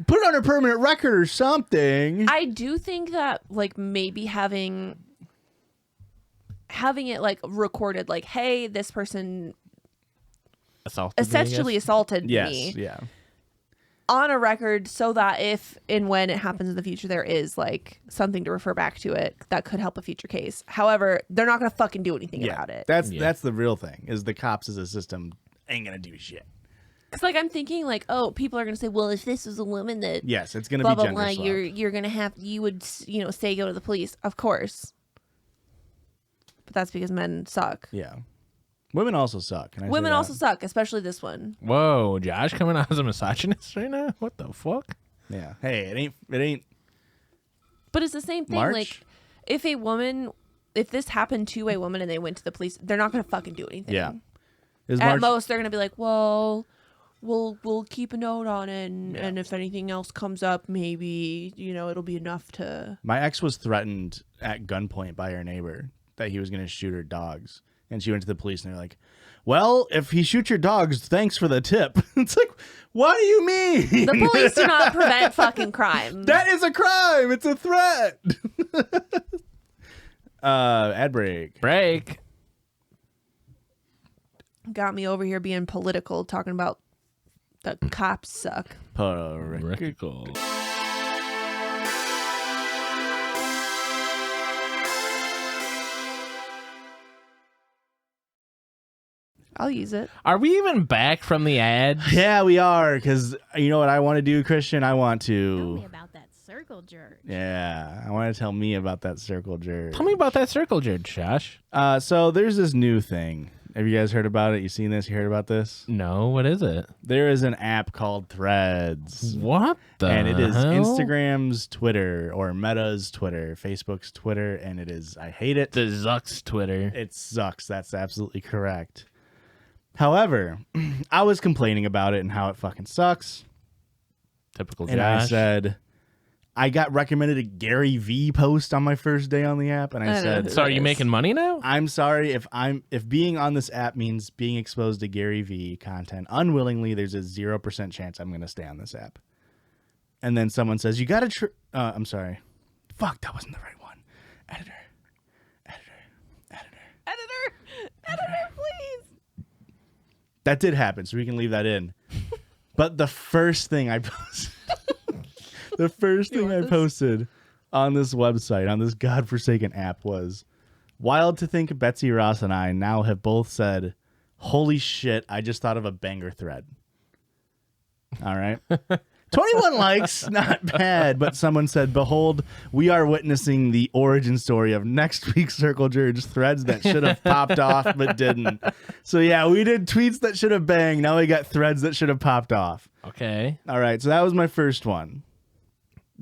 Put it on a permanent record or something. I do think that like maybe having it like recorded, like, hey, this person essentially assaulted me. Yeah. On a record, so that if and when it happens in the future, there is like something to refer back to it that could help a future case. However, they're not gonna fucking do anything about it. That's the real thing. Is the cops as a system ain't gonna do shit. Because like I'm thinking like, oh, people are gonna say, well, if this was a woman that Yes, it's gonna blah be blah gender blah, swapped. you're gonna have say go to the police, of course. But that's because men suck. Yeah. Women also suck. Can I say Women that? also suck, especially this one. Whoa, Josh coming out as a misogynist right now? What the fuck? Yeah. Hey, it ain't. But it's the same thing. March? Like, if this happened to a woman and they went to the police, they're not gonna fucking do anything. Yeah. Is At March, most, they're gonna be like, well, we'll keep a note on it, and if anything else comes up, maybe it'll be enough to. my ex was threatened at gunpoint by her neighbor that he was gonna shoot her dogs, and she went to the police, and they're like, "Well, if he shoots your dogs, thanks for the tip." It's like, what do you mean? The police do not prevent fucking crime. That is a crime. It's a threat. Ad break. Break. Got me over here being political, talking about the cops suck. Rickle. I'll use it. Are we even back from the ads? Yeah, we are, because you know what I want to do, Christian? I want Tell me to. about that Circle Jerdge. Yeah, I want to tell me about that Circle Jerdge. Tell me about that Circle Jerdge, Josh. So there's this new thing. Have you guys heard about it? You seen this? You heard about this? No, what is it? There is an app called Threads. What the And it is hell? Instagram's Twitter or Meta's Twitter, Facebook's Twitter, and it is, I hate it. The Zuck's Twitter. It sucks. That's absolutely correct. However, I was complaining about it and how it fucking sucks. Typical Josh. And I said, I got recommended a Gary V post on my first day on the app, and I said, So are you making money now? I'm sorry if being on this app means being exposed to Gary V content unwillingly, there's a 0% chance I'm going to stay on this app. And then someone says, you got to I'm sorry. Fuck, that wasn't the right one. Editor, Please. that did happen, so we can leave that in. But the first thing I posted on this website, on this godforsaken app, was wild to think Betsy Ross and I now have both said, holy shit, I just thought of a banger thread. All right. 21 likes, not bad. But someone said, behold, we are witnessing the origin story of next week's Circle Jerdge threads that should have popped off but didn't. So yeah, we did tweets that should have banged. Now we got threads that should have popped off. Okay. All right, so that was my first one.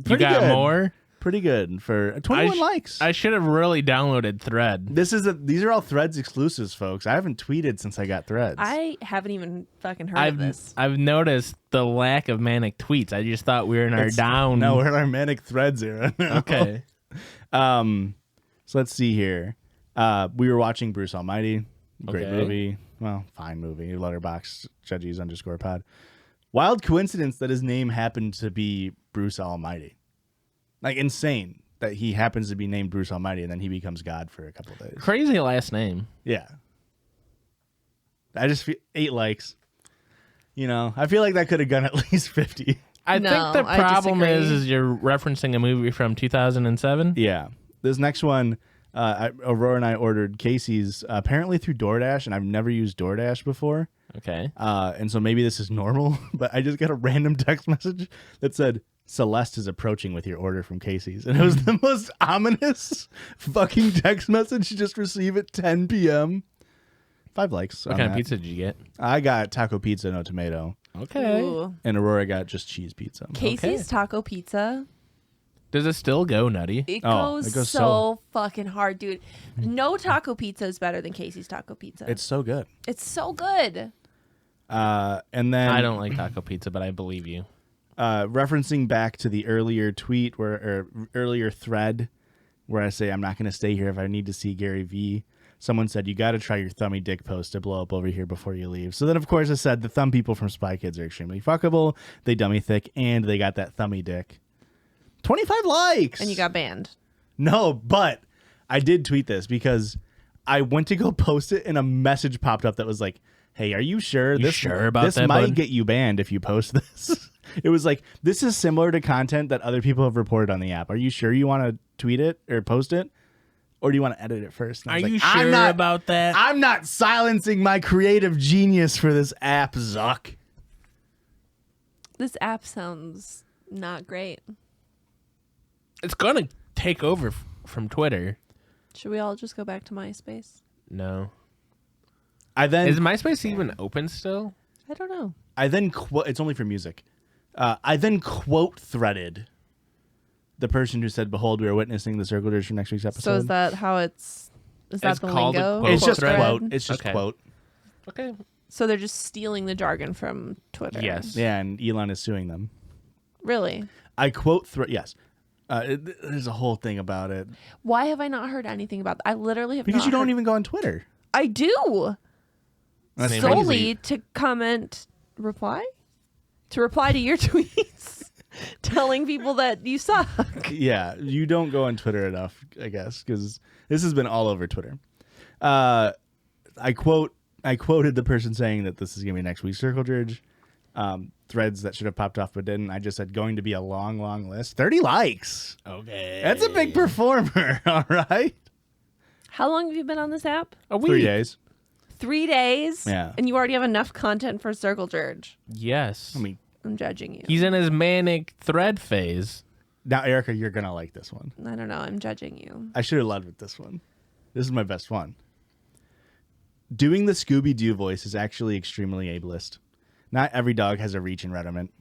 You got good. more? Pretty good for 21 likes. I should have really downloaded Thread. These are all Threads exclusives, folks. I haven't tweeted since I got Threads. I haven't even fucking heard of this. I've noticed the lack of manic tweets. I just thought we were in our down. No, we're in our manic Threads era now. Okay. So let's see here. We were watching Bruce Almighty. Great Okay. movie. Well, fine movie. Letterboxd Judgies _pod. Wild coincidence that his name happened to be Bruce Almighty. Like, insane that he happens to be named Bruce Almighty and then he becomes God for a couple of days. Crazy last name. Yeah. I just feel 8 likes. You know, I feel like that could have gone at least 50. I No, think the I problem disagree. is you're referencing a movie from 2007. Yeah. This next one, Aurora and I ordered Casey's apparently through DoorDash, and I've never used DoorDash before. Okay. And so maybe this is normal, but I just got a random text message that said, Celeste is approaching with your order from Casey's. And it was the most ominous fucking text message you just receive at 10 p.m. 5 likes. What on kind of that. pizza did you get? I got taco pizza, no tomato. Okay. Ooh. And Aurora got just cheese pizza. Casey's Taco Pizza. Does it still go nutty? It Oh, goes, it goes so fucking hard, dude. No taco pizza is better than Casey's Taco Pizza. It's so good. It's so good. And then I don't like taco pizza, but I believe you. referencing back to the earlier tweet or earlier thread where I say I'm not going to stay here if I need to see Gary V. someone said, you got to try your thummy dick post to blow up over here before you leave. So then, of course, I said the thumb people from Spy Kids are extremely fuckable. They dummy thick, and they got that thummy dick. 25 likes! And you got banned. No, but I did tweet this because I went to go post it, and a message popped up that was like, hey, are you sure? You sure about this that, might bud? get you banned if you post this. It was like, this is similar to content that other people have reported on the app. Are you sure you want to tweet it or post it? Or do you want to edit it first? And I Are was you like, I'm sure not- about that? I'm not silencing my creative genius for this app, Zuck. This app sounds not great. It's gonna take over from Twitter. Should we all just go back to MySpace? No. I then Is MySpace even open still? I don't know. it's only for music. I then quote threaded the person who said, "Behold, we are witnessing the Circle Jerdge for next week's episode." So is that how is that It's the called a lingo? quote It's just thread? quote. It's just Okay. quote. Okay. So they're just stealing the jargon from Twitter. Yes. Yeah, and Elon is suing them. Really? I quote yes. There's a whole thing about it Why have I not heard anything about that? I literally have because not you don't heard- even go on Twitter. I do. That's Maybe. crazy. Solely to reply to your tweets telling people that you suck. Yeah, you don't go on Twitter enough, I guess, because this has been all over Twitter. I quoted the person saying that this is gonna be next week's Circle Jerdge. Threads that should have popped off but didn't. I just said going to be a long, long list. 30 likes. Okay. That's a big performer. All right. How long have you been on this app? A week. 3 days. 3 days? Yeah. And you already have enough content for Circle Jerdge. Yes. I mean, I'm judging you. He's in his manic thread phase. now Erica, you're gonna like this one. I don't know. I'm judging you. I should have led with this one. This is my best one. Doing the Scooby-Doo voice is actually extremely ableist. Not every dog has a reach and rudiment.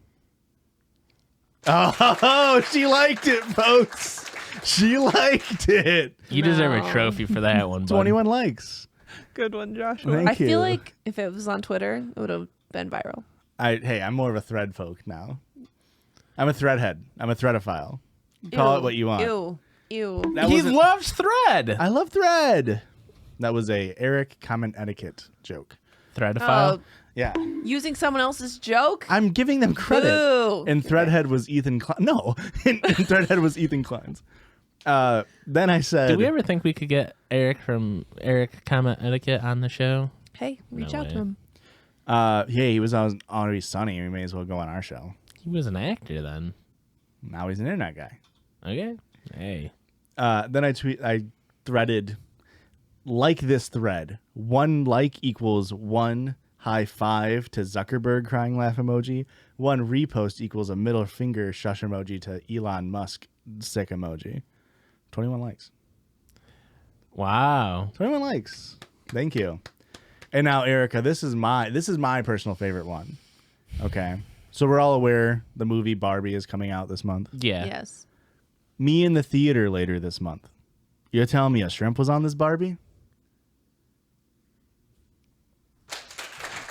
Oh, she liked it, folks. She liked it. You deserve No. a trophy for that one, bud. 21 likes. Good one, Joshua. Thank I feel you. like if it was on Twitter, it would have been viral. Hey, I'm more of a thread folk now. I'm a threadhead. I'm a threadophile. Call it what you want. Ew. That He wasn't- loves thread. I love thread. That was a Eric comment etiquette joke. Threadophile. Oh, Yeah. using someone else's joke? I'm giving them credit. Boo. And Threadhead was Ethan Klein. No, and Threadhead was Ethan Klein's. Then I said, Did we ever think we could get Eric from Eric Comment Etiquette on the show? Hey, reach No out way. to him. yeah, he was on Always Sunny. We may as well go on our show. He was an actor then. Now he's an internet guy. Okay. Hey. Then I threaded, like this thread. 1 like equals 1 high five to Zuckerberg crying laugh emoji. 1 repost equals a middle finger shush emoji to Elon Musk sick emoji. 21 likes. Wow. 21 likes. Thank you. And now, Erica, this is my personal favorite one. Okay. So we're all aware the movie Barbie is coming out this month. Yeah. Yes. Me in the theater later this month. You're telling me a shrimp was on this Barbie?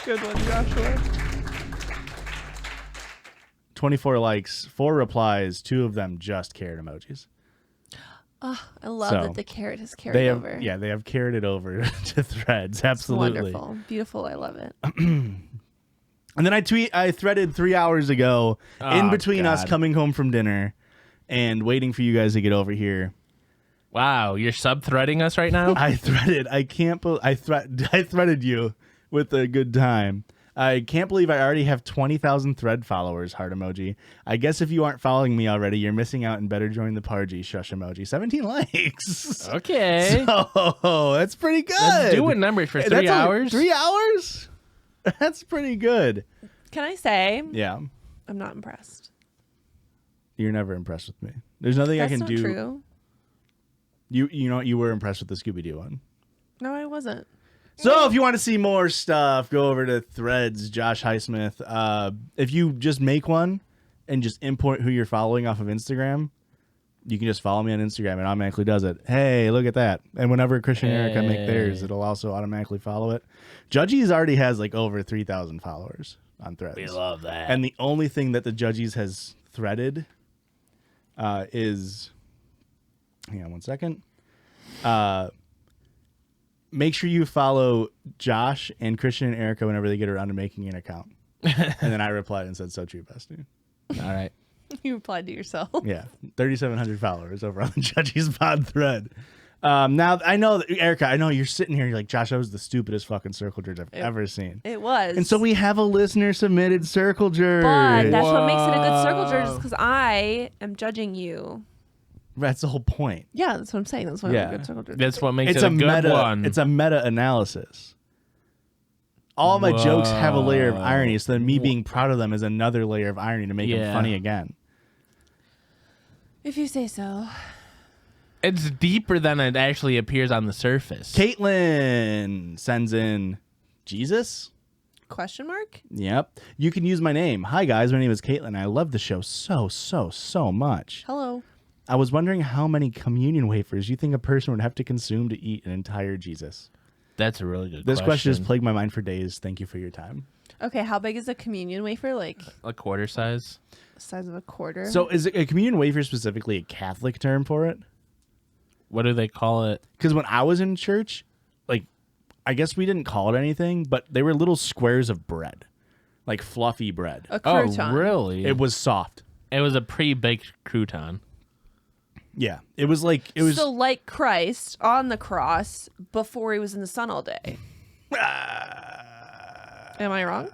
Good one, Joshua. 24 likes, 4 replies, 2 of them just carrot emojis. Oh, I love So, that the carrot is carried They have over. they have carroted over to Threads. It's Absolutely. wonderful. Beautiful. I love it. And then I threaded 3 hours ago in Oh, between us God. coming home from dinner and waiting for you guys to get over here. Wow. You're sub-threading us right now? I threaded. I threaded you with a good time. I can't believe I already have 20,000 thread followers. Heart emoji. I guess if you aren't following me already, you're missing out and better join the party. Shush emoji. 17 likes. Okay. Oh, that's pretty good. That's doing numbers for 3 That's only hours. 3 hours? That's pretty good. Can I say Yeah. I'm not impressed? You're never impressed with me. There's nothing That's I can not do. true. You know you were impressed with the Scooby-Doo one. No, I wasn't. So if you want to see more stuff, go over to Threads, Josh Highsmith. If you just make one and just import who you're following off of Instagram, you can just follow me on Instagram. It automatically does it. Hey, look at that. And whenever Christian and Erica make theirs, it'll also automatically follow it. Judgies already has like over 3,000 followers on Threads. We love that. And the only thing that the Judgies has threaded is, hang on one second, make sure you follow Josh and Christian and Erica whenever they get around to making an account. And then I replied and said, so true, Bestie. All right. You replied to yourself. Yeah. 3,700 followers over on the Judgies pod thread. Now, I know, that, Erica, I know you're sitting here, you're like, Josh, that was the stupidest fucking Circle Jerdge I've ever seen. It was. And so we have a listener-submitted Circle Jerdge. But that's what makes it a good Circle Jerdge, is because I am judging you. That's the whole point. Yeah, that's what I'm saying. That's why I'm a good Circle Jerdge. That's what makes It's it a a good meta. one. It's a meta-analysis. All my jokes have a layer of irony, so then me being proud of them is another layer of irony to make them funny again. If you say so. It's deeper than it actually appears on the surface. Caitlin sends in Jesus? Question mark? Yep. You can use my name. Hi, guys. My name is Caitlin. I love the show so much. Hello. I was wondering how many communion wafers you think a person would have to consume to eat an entire Jesus. That's a really good This question has plagued my mind for days. Thank you for your time. Okay, how big is a communion wafer? Like A quarter size? the size of a quarter? So is a communion wafer specifically a Catholic term for it? What do they call it? Because when I was in church, like, I guess we didn't call it anything, but they were little squares of bread, like fluffy bread. A crouton. Oh, really? It was soft. It was a pre-baked crouton. Yeah, it was like it was. So like Christ on the cross before he was in the sun all day. Am I wrong?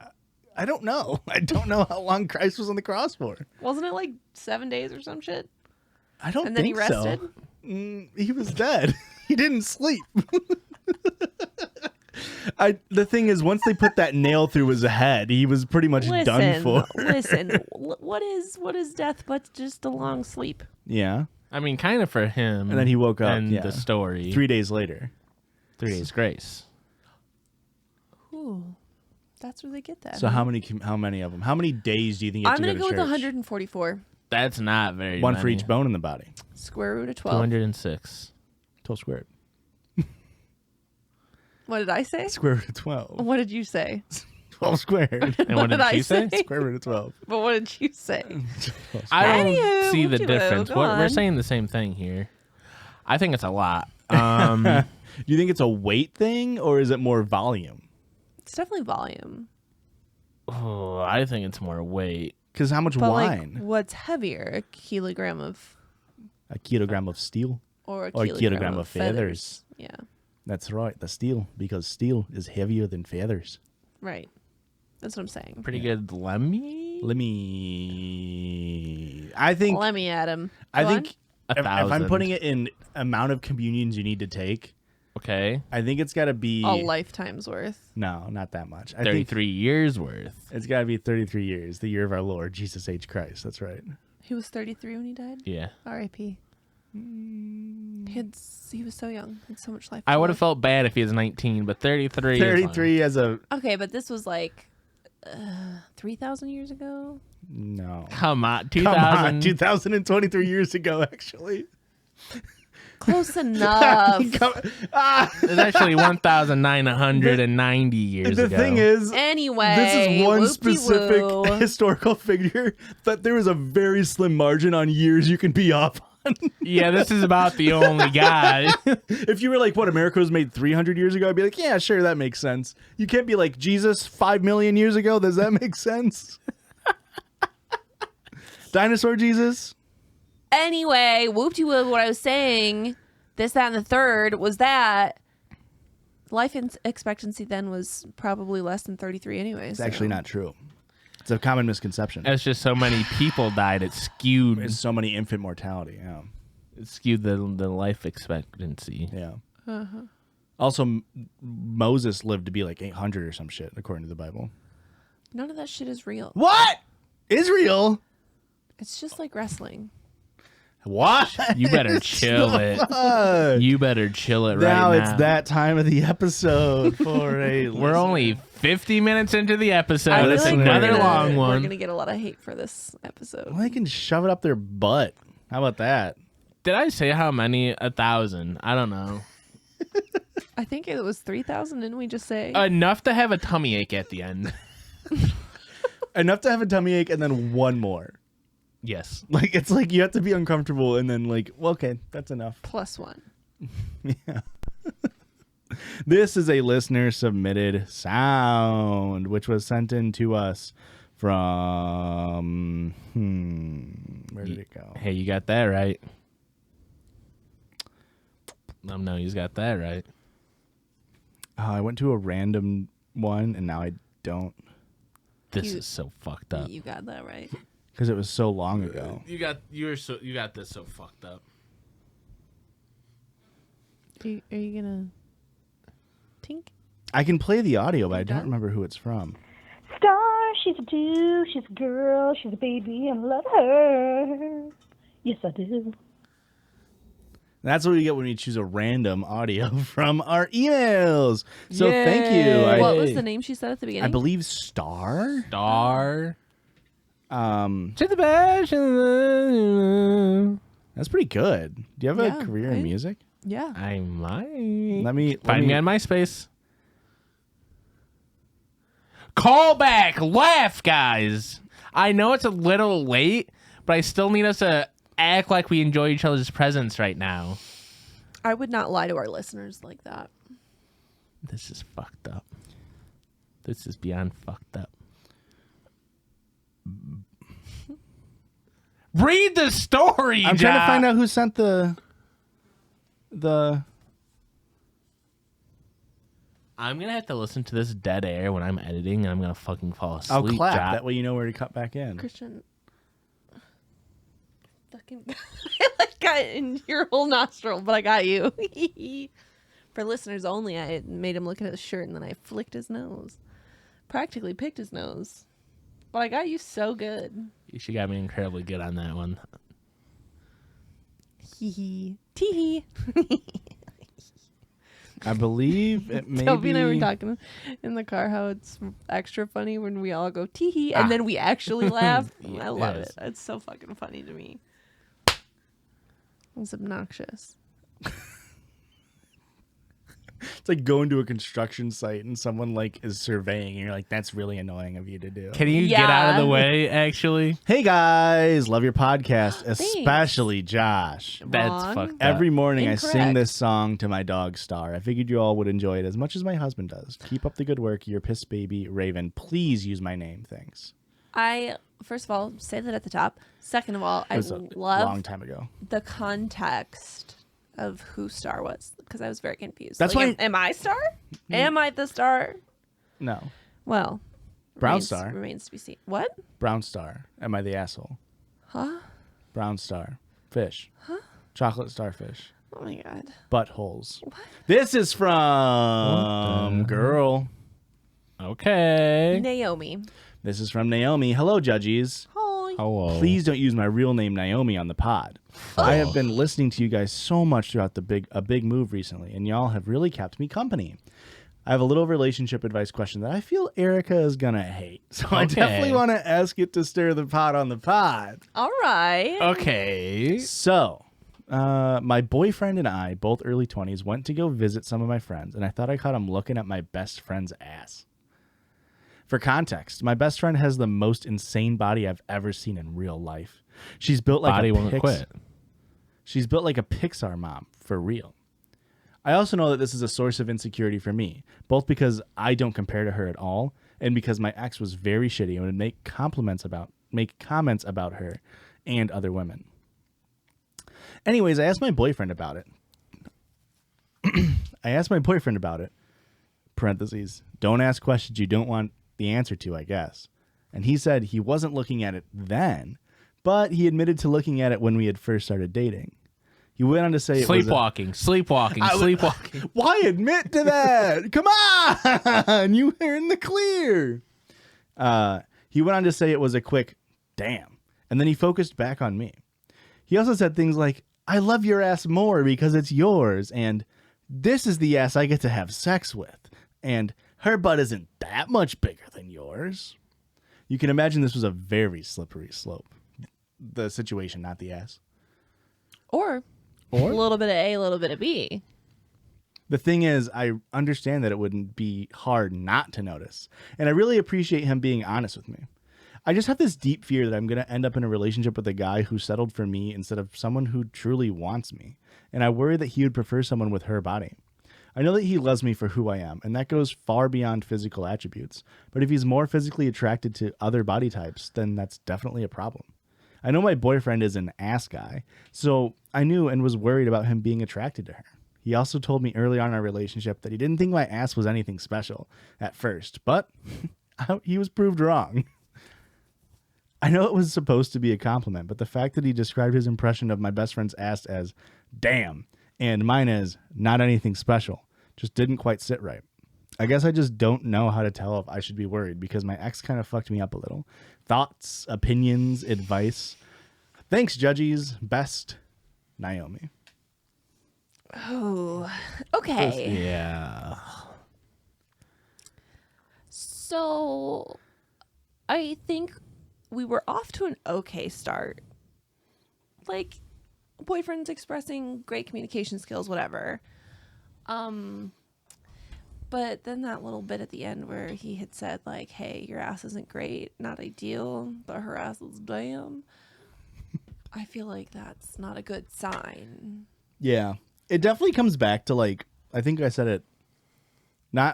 I don't know. I don't know how long Christ was on the cross for. Wasn't it like 7 days or some shit? I don't And then he think so. rested? He was dead. He didn't sleep. The thing is, once they put that nail through his head, he was pretty much done for. Listen, what is death but just a long sleep? Yeah. I mean, kind of for him. And then he woke up. And yeah. the story. 3 days later. 3 days grace. Ooh, that's where they get that. So how many of them? How many days do you think you have I'm to gonna go go to with church? 144. That's not very One many. for each bone in the body. Square root of 12. 206. 12 squared. What did I say? Square root of 12. What did you say? 12 squared. And what did I she say? say? Square root of 12. But what did you say? I don't Anywho, see the whoop-de-woo, difference. go We're on. saying the same thing here. I think it's a lot. Do you think it's a weight thing or is it more volume? It's definitely volume. Oh, I think it's more weight. Because how much But wine? like, what's heavier? A kilogram of A kilogram of steel. or a Or a kilogram, kilogram of of feathers. Yeah, That's right, the steel. Because steel is heavier than feathers. right. That's what I'm saying. Pretty good lemmy? Let me. I think. Let me at him. I Go think if I'm 1,000. putting it in amount of communions you need to take, Okay. I think it's got to be. a lifetime's worth. No, not that much. I think 33 years worth. it's got to be 33 years, the year of our Lord Jesus H. Christ. That's right. He was 33 when he died. Yeah. R.I.P. He was so young. He had so much life. I to would live. have felt bad if he was 19, but 33 is fine. 33 as a. Okay, but this was like 3,000 years ago. No. Come on. Come on, 2000. 2023 years ago, actually. Close enough. It's actually 1,990 years The ago. thing is, Anyway, this is one specific whoop-de-woo. historical figure that there is a very slim margin on years you can be off on. Yeah, this is about the only guy. If you were like, what, America was made 300 years ago, I'd be like, yeah, sure, that makes sense. You can't be like, Jesus, 5 million years ago, does that make sense? Dinosaur Jesus? Anyway, whoop-de-woo, what I was saying, this, that, and the third, was that life expectancy then was probably less than 33 anyways. It's actually not true. It's a common misconception. It's just so many people died. It skewed. There's so many infant mortality. Yeah. It skewed the life expectancy. Yeah. Uh-huh. Also, Moses lived to be like 800 or some shit, according to the Bible. None of that shit is real. What? Israel? It's just like wrestling. What? You better chill it. Fuck? You better chill it right Now now. it's that time of the episode for a. We're only 50 minutes into the episode. I feel It's like another we're gonna- long We're one. going to get a lot of hate for this episode. Well, they can shove it up their butt. How about that? Did I say how many? 1,000. I don't know. I think it was 3,000, didn't we just say? Enough to have a tummy ache at the end. Enough to have a tummy ache and then one more. Yes. Like, it's like you have to be uncomfortable and then, like, well, okay, that's enough. Plus one. Yeah. This is a listener submitted sound, which was sent in to us from. Where did it go? Hey, you got that right. No, he's got that right. I went to a random one, and now I don't This is so fucked up. You got that right. because it was so long ago. You got this so fucked up. Are you gonna tink? I can play the audio, but I done? don't remember who it's from. Star, she's a dude, she's a girl, she's a baby, and I love her. Yes, I do. That's what we get when we choose a random audio from our emails. So thank you. Yay. What was the name she said at the beginning? I believe Star. To the That's pretty good. Do you have Yeah, a career right? in music? Yeah. I might. Let me Find me on MySpace. Call back, laugh, guys. I know it's a little late, but I still need us to act like we enjoy each other's presence right now. I would not lie to our listeners like that. This is fucked up. This is beyond fucked up. Read the story, I'm trying to find out who sent the. I'm gonna have to listen to this dead air when I'm editing, and I'm gonna fucking fall asleep. I'll clap. Jock. That way you know where to cut back in. Christian. Fucking. I like got it in your whole nostril, but I got you. For listeners only, I made him look at his shirt and then I flicked his nose. Practically picked his nose. But I got you so good. She got me incredibly good on that one. Hee hee. Tee hee. I believe it may Toby and I were be. talking in the car how it's extra funny when we all go tee hee and then we actually laugh. I love it. Yes. It's so fucking funny to me. It's obnoxious. It's like going to a construction site and someone like is surveying, and you're like, "That's really annoying of you to do." Can you get out of Yeah. the way, actually? Hey guys, love your podcast, especially Josh. Wrong. That's fucked up. Every morning I sing Incorrect. this song to my dog Star. I figured you all would enjoy it as much as my husband does. Keep up the good work, your piss baby Raven. Please use my name, thanks. I, first of all, say that at the top. Second of all, It I was a love long time ago. the context of who Star was because I was very confused. That's Like, why- am I Star? Am I the star? No, Well, Brown remains, Star. remains to be seen. What? Brown Star. Am I the asshole? Huh? Brown Star. Fish. Huh? Chocolate starfish. Oh my god. Buttholes. This is from girl. Okay. Naomi. This is from Naomi. Hello, Judgies. Hi. Hello. Please don't use my real name Naomi on the pod. I have been listening to you guys so much throughout a big move recently, and y'all have really kept me company. I have a little relationship advice question that I feel Erica is gonna hate, so I Okay. definitely want to ask it to stir the pot on the pod. All right. Okay. So, my boyfriend and I, both early 20s, went to go visit some of my friends, and I thought I caught him looking at my best friend's ass. For context, my best friend has the most insane body I've ever seen in real life. She's built like Body a won't quit. She's built like a Pixar mom, for real. I also know that this is a source of insecurity for me, both because I don't compare to her at all, and because my ex was very shitty and would make comments about her and other women. Anyways, I asked my boyfriend about it. Parentheses. Don't ask questions you don't want the answer to, I guess. And he said he wasn't looking at it then, but he admitted to looking at it when we had first started dating. He went on to say Sleepwalking. Why admit to that? Come on! You were in the clear. He went on to say it was a quick damn. And then he focused back on me. He also said things like, I love your ass more because it's yours. And this is the ass I get to have sex with. And her butt isn't that much bigger than yours. You can imagine this was a very slippery slope. The situation, not the ass. Or a little bit of A, a little bit of B. The thing is, I understand that it wouldn't be hard not to notice. And I really appreciate him being honest with me. I just have this deep fear that I'm going to end up in a relationship with a guy who settled for me instead of someone who truly wants me. And I worry that he would prefer someone with her body. I know that he loves me for who I am, and that goes far beyond physical attributes. But if he's more physically attracted to other body types, then that's definitely a problem. I know my boyfriend is an ass guy, so I knew and was worried about him being attracted to her. He also told me early on in our relationship that he didn't think my ass was anything special at first, but he was proved wrong. I know it was supposed to be a compliment, but the fact that he described his impression of my best friend's ass as damn and mine as not anything special just didn't quite sit right. I guess I just don't know how to tell if I should be worried because my ex kind of fucked me up a little. Thoughts, opinions, advice. Thanks, Judgies. Best, Naomi. Oh, okay. Yeah. So I think we were off to an okay start. Like, boyfriend's expressing great communication skills, whatever. But then that little bit at the end where he had said, like, hey, your ass isn't great, not ideal, but her ass is damn. I feel like that's not a good sign. Yeah. It definitely comes back to, like, I think I said it on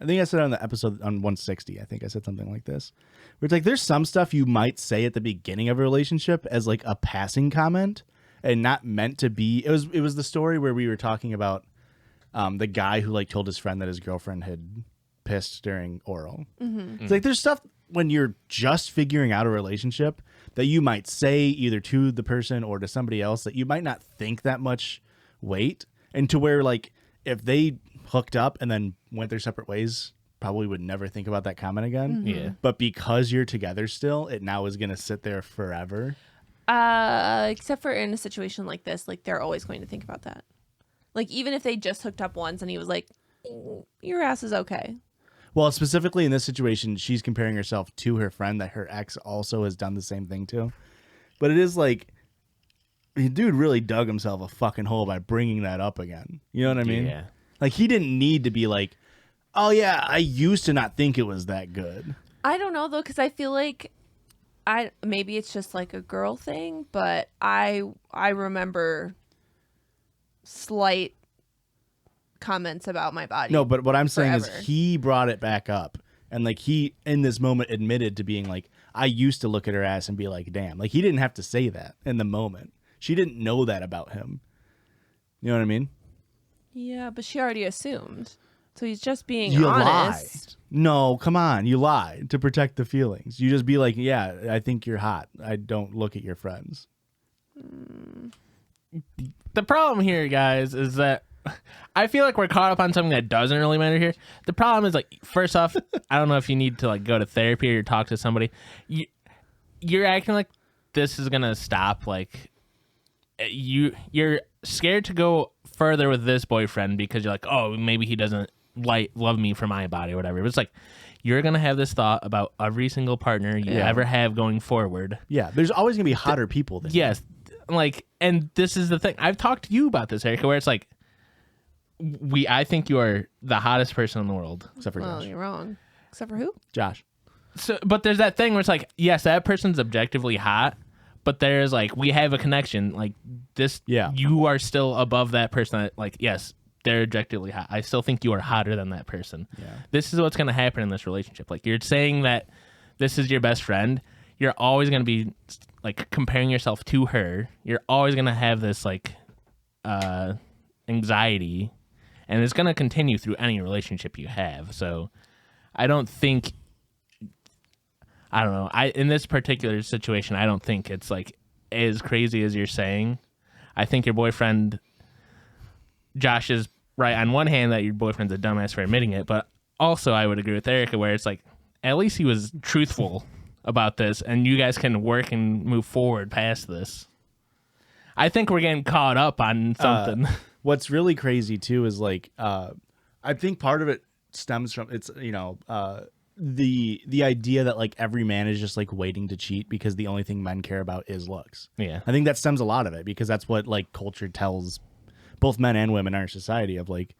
the episode on 160. I think I said something like this. Where it's like, there's some stuff you might say at the beginning of a relationship as, like, a passing comment and not meant to be. It was the story where we were talking about the guy who, like, told his friend that his girlfriend had pissed during oral. Mm-hmm. It's like, there's stuff when you're just figuring out a relationship that you might say either to the person or to somebody else that you might not think that much weight, and to where, like, if they hooked up and then went their separate ways, probably would never think about that comment again. Mm-hmm. Yeah. But because you're together still, it now is going to sit there forever. Except for in a situation like this, like, they're always going to think about that. Like, even if they just hooked up once and he was like, your ass is okay. Well, specifically in this situation, she's comparing herself to her friend that her ex also has done the same thing to. But it is like, dude really dug himself a fucking hole by bringing that up again. You know what I mean? Yeah. Like, he didn't need to be like, oh, yeah, I used to not think it was that good. I don't know, though, because I feel like maybe it's just like a girl thing, but I remember slight comments about my body. No, but what I'm saying forever. is he brought it back up. And, like, he, in this moment, admitted to being like, I used to look at her ass and be like, damn. Like, he didn't have to say that in the moment. She didn't know that about him. You know what I mean? Yeah, but she already assumed. So he's just being You honest. lied. No, come on. You lied to protect the feelings. You just be like, yeah, I think you're hot. I don't look at your friends. The problem here, guys, is that I feel like we're caught up on something that doesn't really matter here. The problem is, like, first off, I don't know if you need to, like, go to therapy or talk to somebody. You're acting like this is gonna stop. Like, you're scared to go further with this boyfriend because you're like, oh, maybe he doesn't love me for my body or whatever. But it's like, you're gonna have this thought about every single partner you ever have going forward. Yeah, there's always going to be hotter people than you. Yes, like, and this is the thing. I've talked to you about this, Erica, where it's like, I think you are the hottest person in the world. Except for Well, Josh. you're wrong. Except for who? Josh. So, but there's that thing where it's like, yes, that person's objectively hot, but there's like, we have a connection. Like this, Yeah. You are still above that person. That, like, yes, they're objectively hot. I still think you are hotter than that person. Yeah. This is what's going to happen in this relationship. Like, you're saying that this is your best friend. You're always going to be like comparing yourself to her. You're always going to have this like anxiety, and it's going to continue through any relationship you have. So I don't know. In this particular situation, I don't think it's like as crazy as you're saying. I think your boyfriend, Josh, is right on one hand that your boyfriend's a dumbass for admitting it, but also I would agree with Erica where it's like, at least he was truthful about this, and you guys can work and move forward past this. I think we're getting caught up on something. What's really crazy too is like, I think part of it stems from the idea that like every man is just like waiting to cheat because the only thing men care about is looks. Yeah. I think that stems a lot of it because that's what like culture tells both men and women in our society of like,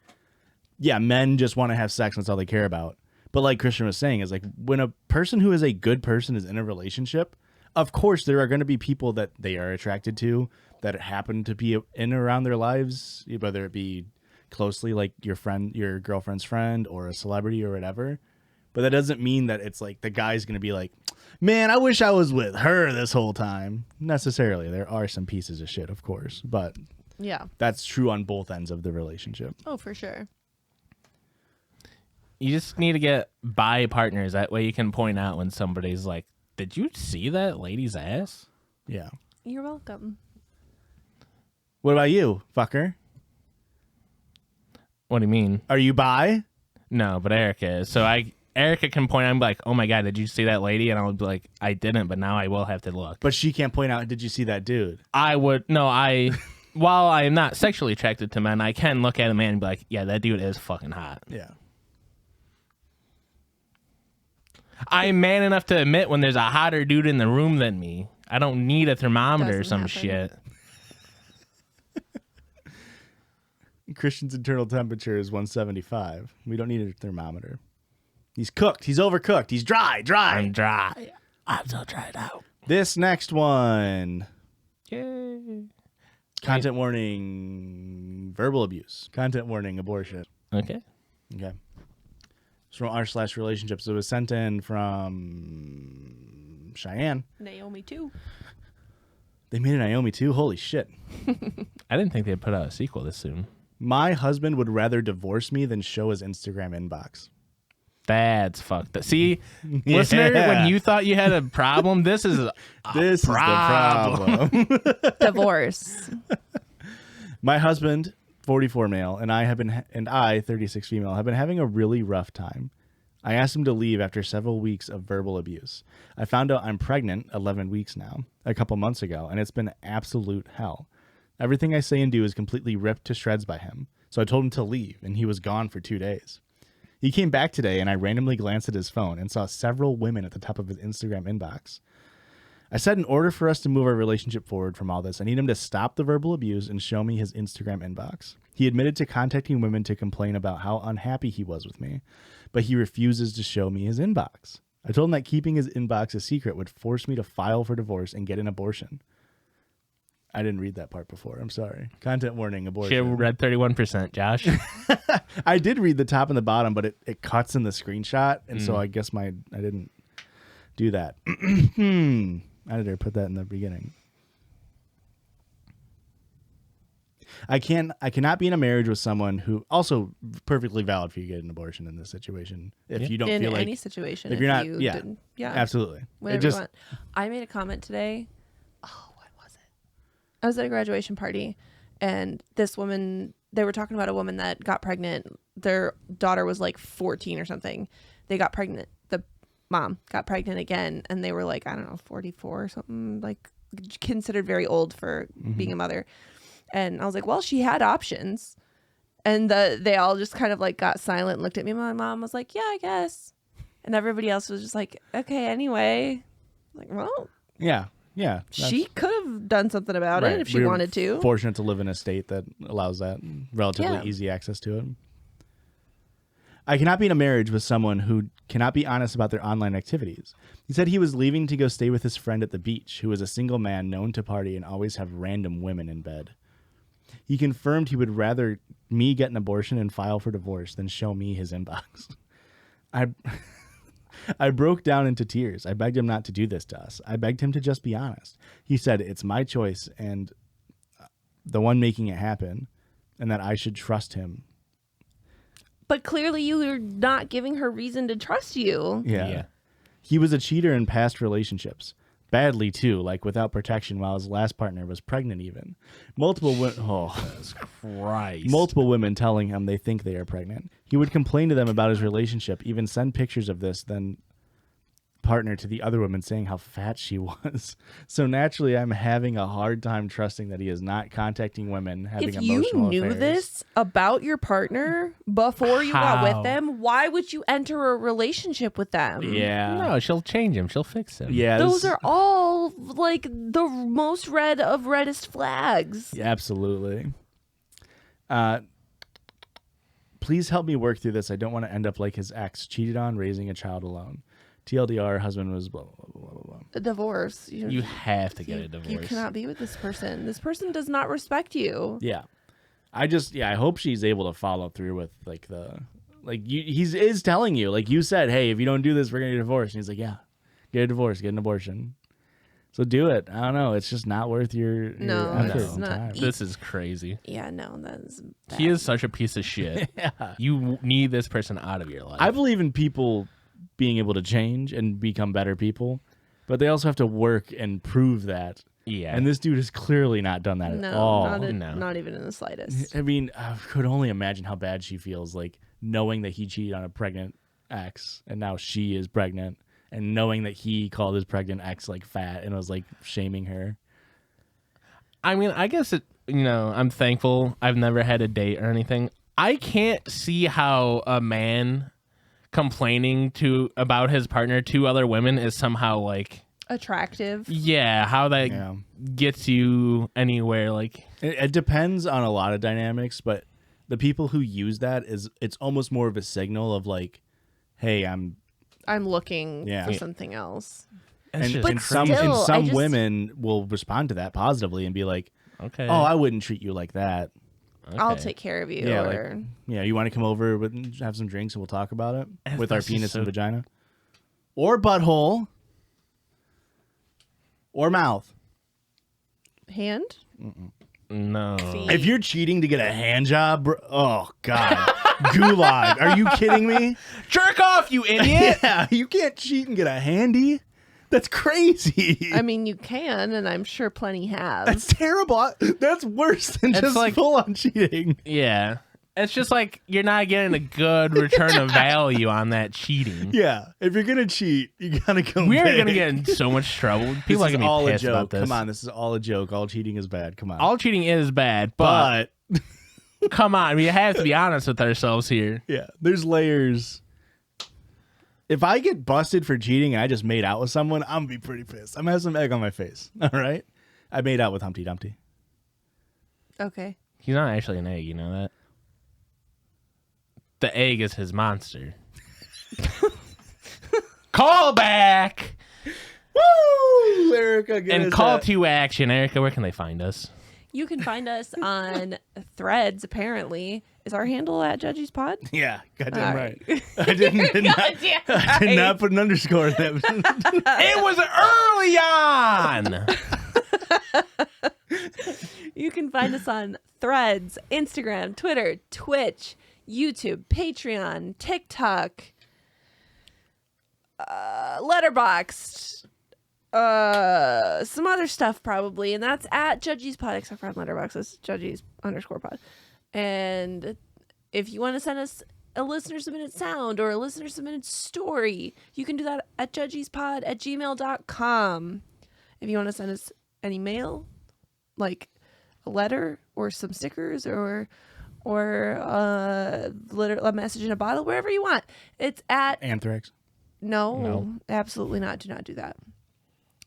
yeah, men just want to have sex and that's all they care about. But like Christian was saying is like when a person who is a good person is in a relationship, of course there are going to be people that they are attracted to that happen to be in around their lives, whether it be closely, like your friend, your girlfriend's friend, or a celebrity or whatever. But that doesn't mean that it's like the guy's going to be like, man, I wish I was with her this whole time. Necessarily. There are some pieces of shit, of course. But Yeah. that's true on both ends of the relationship. Oh, for sure. You just need to get bi partners. That way you can point out when somebody's like, did you see that lady's ass? Yeah. You're welcome. What about you, fucker? What do you mean? Are you bi? No, but Erica is. So Erica can point out and be like, oh my God, did you see that lady? And I'll be like, I didn't, but now I will have to look. But she can't point out, did you see that dude? While I am not sexually attracted to men, I can look at a man and be like, yeah, that dude is fucking hot. Yeah. I'm man enough to admit when there's a hotter dude in the room than me. I don't need a thermometer or Doesn't some happen. shit. Christian's internal temperature is 175. We don't need a thermometer. He's cooked. He's overcooked. He's dry. I'm dry. I'm so dried out. This next one. Yay. Content warning, verbal abuse. Content warning, abortion. Okay. Okay. It's from r/relationships. It was sent in from Cheyenne. Naomi, too. They made a Naomi too? Holy shit. I didn't think they'd put out a sequel this soon. My husband would rather divorce me than show his Instagram inbox. That's fucked up. See, listener, when you thought you had a problem, this is a This problem. is the problem. Divorce. My husband, 44 male, and I, 36 female, have been having a really rough time. I asked him to leave after several weeks of verbal abuse. I found out I'm pregnant, 11 weeks now, a couple months ago, and it's been absolute hell. Everything I say and do is completely ripped to shreds by him. So I told him to leave, and he was gone for 2 days. He came back today, and I randomly glanced at his phone and saw several women at the top of his Instagram inbox. I said in order for us to move our relationship forward from all this, I need him to stop the verbal abuse and show me his Instagram inbox. He admitted to contacting women to complain about how unhappy he was with me, but he refuses to show me his inbox. I told him that keeping his inbox a secret would force me to file for divorce and get an abortion. I didn't read that part before. I'm sorry. Content warning, abortion. She read 31%, Josh. I did read the top and the bottom, but it cuts in the screenshot, and so I guess I didn't do that. Editor, put that in the beginning. I cannot be in a marriage with someone who also perfectly valid for you to get an abortion in this situation if you don't In feel like any situation. if you're not didn't- absolutely. Whatever It just you want. I made a comment today. Oh, what was it? I was at a graduation party, and this woman, they were talking about a woman that got pregnant. Their daughter was like 14 or something. They got pregnant. The mom got pregnant again, and they were like, I don't know, 44 or something, like considered very old for being a mother. And I was like, well, she had options. And they all just kind of like got silent and looked at me. My mom was like, yeah, I guess. And everybody else was just like, okay, anyway. Like, well, yeah. That's she could have done something about right. it if she We're wanted to. Fortunate to live in a state that allows that relatively Yeah. easy access to it. I cannot be in a marriage with someone who cannot be honest about their online activities. He said he was leaving to go stay with his friend at the beach, who is a single man known to party and always have random women in bed. He confirmed he would rather me get an abortion and file for divorce than show me his inbox. I broke down into tears. I begged him not to do this to us. I begged him to just be honest. He said it's my choice and the one making it happen, and that I should trust him. But clearly you are not giving her reason to trust you. Yeah. He was a cheater in past relationships. Badly, too, like without protection while his last partner was pregnant even. Multiple women telling him they think they are pregnant. He would complain to them about his relationship, even send pictures of this, then partner to the other women saying how fat she was. So naturally, I'm having a hard time trusting that he is not contacting women, having If you emotional knew affairs. this about your partner before you got with them, why would you enter a relationship with them? Yeah. No, she'll change him. She'll fix him. Yeah. Those are all like the most red of reddest flags. Yeah, absolutely. Please help me work through this. I don't want to end up like his ex, cheated on, raising a child alone. TLDR, husband was blah, blah, blah, blah, blah. A divorce. You have to get a divorce. You cannot be with this person. This person does not respect you. Yeah. I hope she's able to follow through with he's telling you, like you said, hey, if you don't do this, we're gonna get divorced. And he's like, yeah, get a divorce, get an abortion. So do it. I don't know. It's just not worth your No, effort it's and not. time. This is crazy. Yeah, no, that's bad. He is such a piece of shit. You need this person out of your life. I believe in people being able to change and become better people, but they also have to work and prove that. Yeah. And this dude has clearly not done that at all. Not even in the slightest. I mean, I could only imagine how bad she feels, like knowing that he cheated on a pregnant ex, and now she is pregnant, and knowing that he called his pregnant ex like fat and was like shaming her. I mean, I guess I'm thankful I've never had a date or anything. I can't see how a man complaining about his partner to other women is somehow like attractive. Yeah, how that gets you anywhere. Like it depends on a lot of dynamics, but the people who use that it's almost more of a signal of like, hey, I'm looking for something else. And some women will respond to that positively and be like, okay, oh, I wouldn't treat you like that. Okay. I'll take care of you. Yeah, you want to come over and have some drinks and we'll talk about it with our penis and vagina, or butthole, or mouth, hand. No. Feet. If you're cheating to get a hand job, bro, oh god, gulag. Are you kidding me? Jerk off, you idiot! Yeah, you can't cheat and get a handy. That's crazy. I mean, you can, and I'm sure plenty have. That's terrible. That's worse than just like full-on cheating. Yeah. It's just like you're not getting a good return of value on that cheating. Yeah. If you're going to cheat, you got to go We are going to get in so much trouble. People are going to be pissed about this. Come on, this is all a joke. All cheating is bad. Come on. All cheating is bad, but come on. We have to be honest with ourselves here. Yeah. There's layers. If I get busted for cheating and I just made out with someone, I'm going to be pretty pissed. I'm going to have some egg on my face. All right? I made out with Humpty Dumpty. Okay. He's not actually an egg, you know that? The egg is his monster. Call back! Woo! Erica, and call to action. Erica, where can they find us? You can find us on Threads, apparently. Is our handle at Judgies Pod? Yeah, goddamn right. I did not put an underscore in that. It was early on! You can find us on Threads, Instagram, Twitter, Twitch, YouTube, Patreon, TikTok, Letterboxd, some other stuff probably, and that's at Judgies Pod, except for on Letterboxd, it's Judgies_pod. And if you want to send us a listener submitted sound or a listener submitted story, you can do that at judgiespod@gmail.com. If you want to send us any mail, like a letter or some stickers or a message in a bottle, wherever you want. It's at Anthrax. No, absolutely not. Do not do that.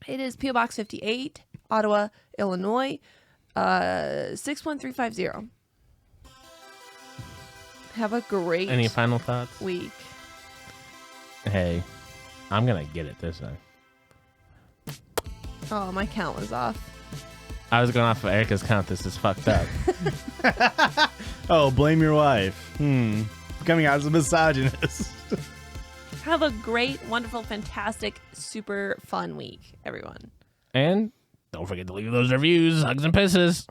It is P.O. Box 58, Ottawa, Illinois, 61350. Have a great Any final thoughts? week. Hey, I'm going to get it this time. Oh, my count was off. I was going off of Erica's count. This is fucked up. Oh, blame your wife. Coming out as a misogynist. Have a great, wonderful, fantastic, super fun week, everyone. And don't forget to leave those reviews. Hugs and pisses.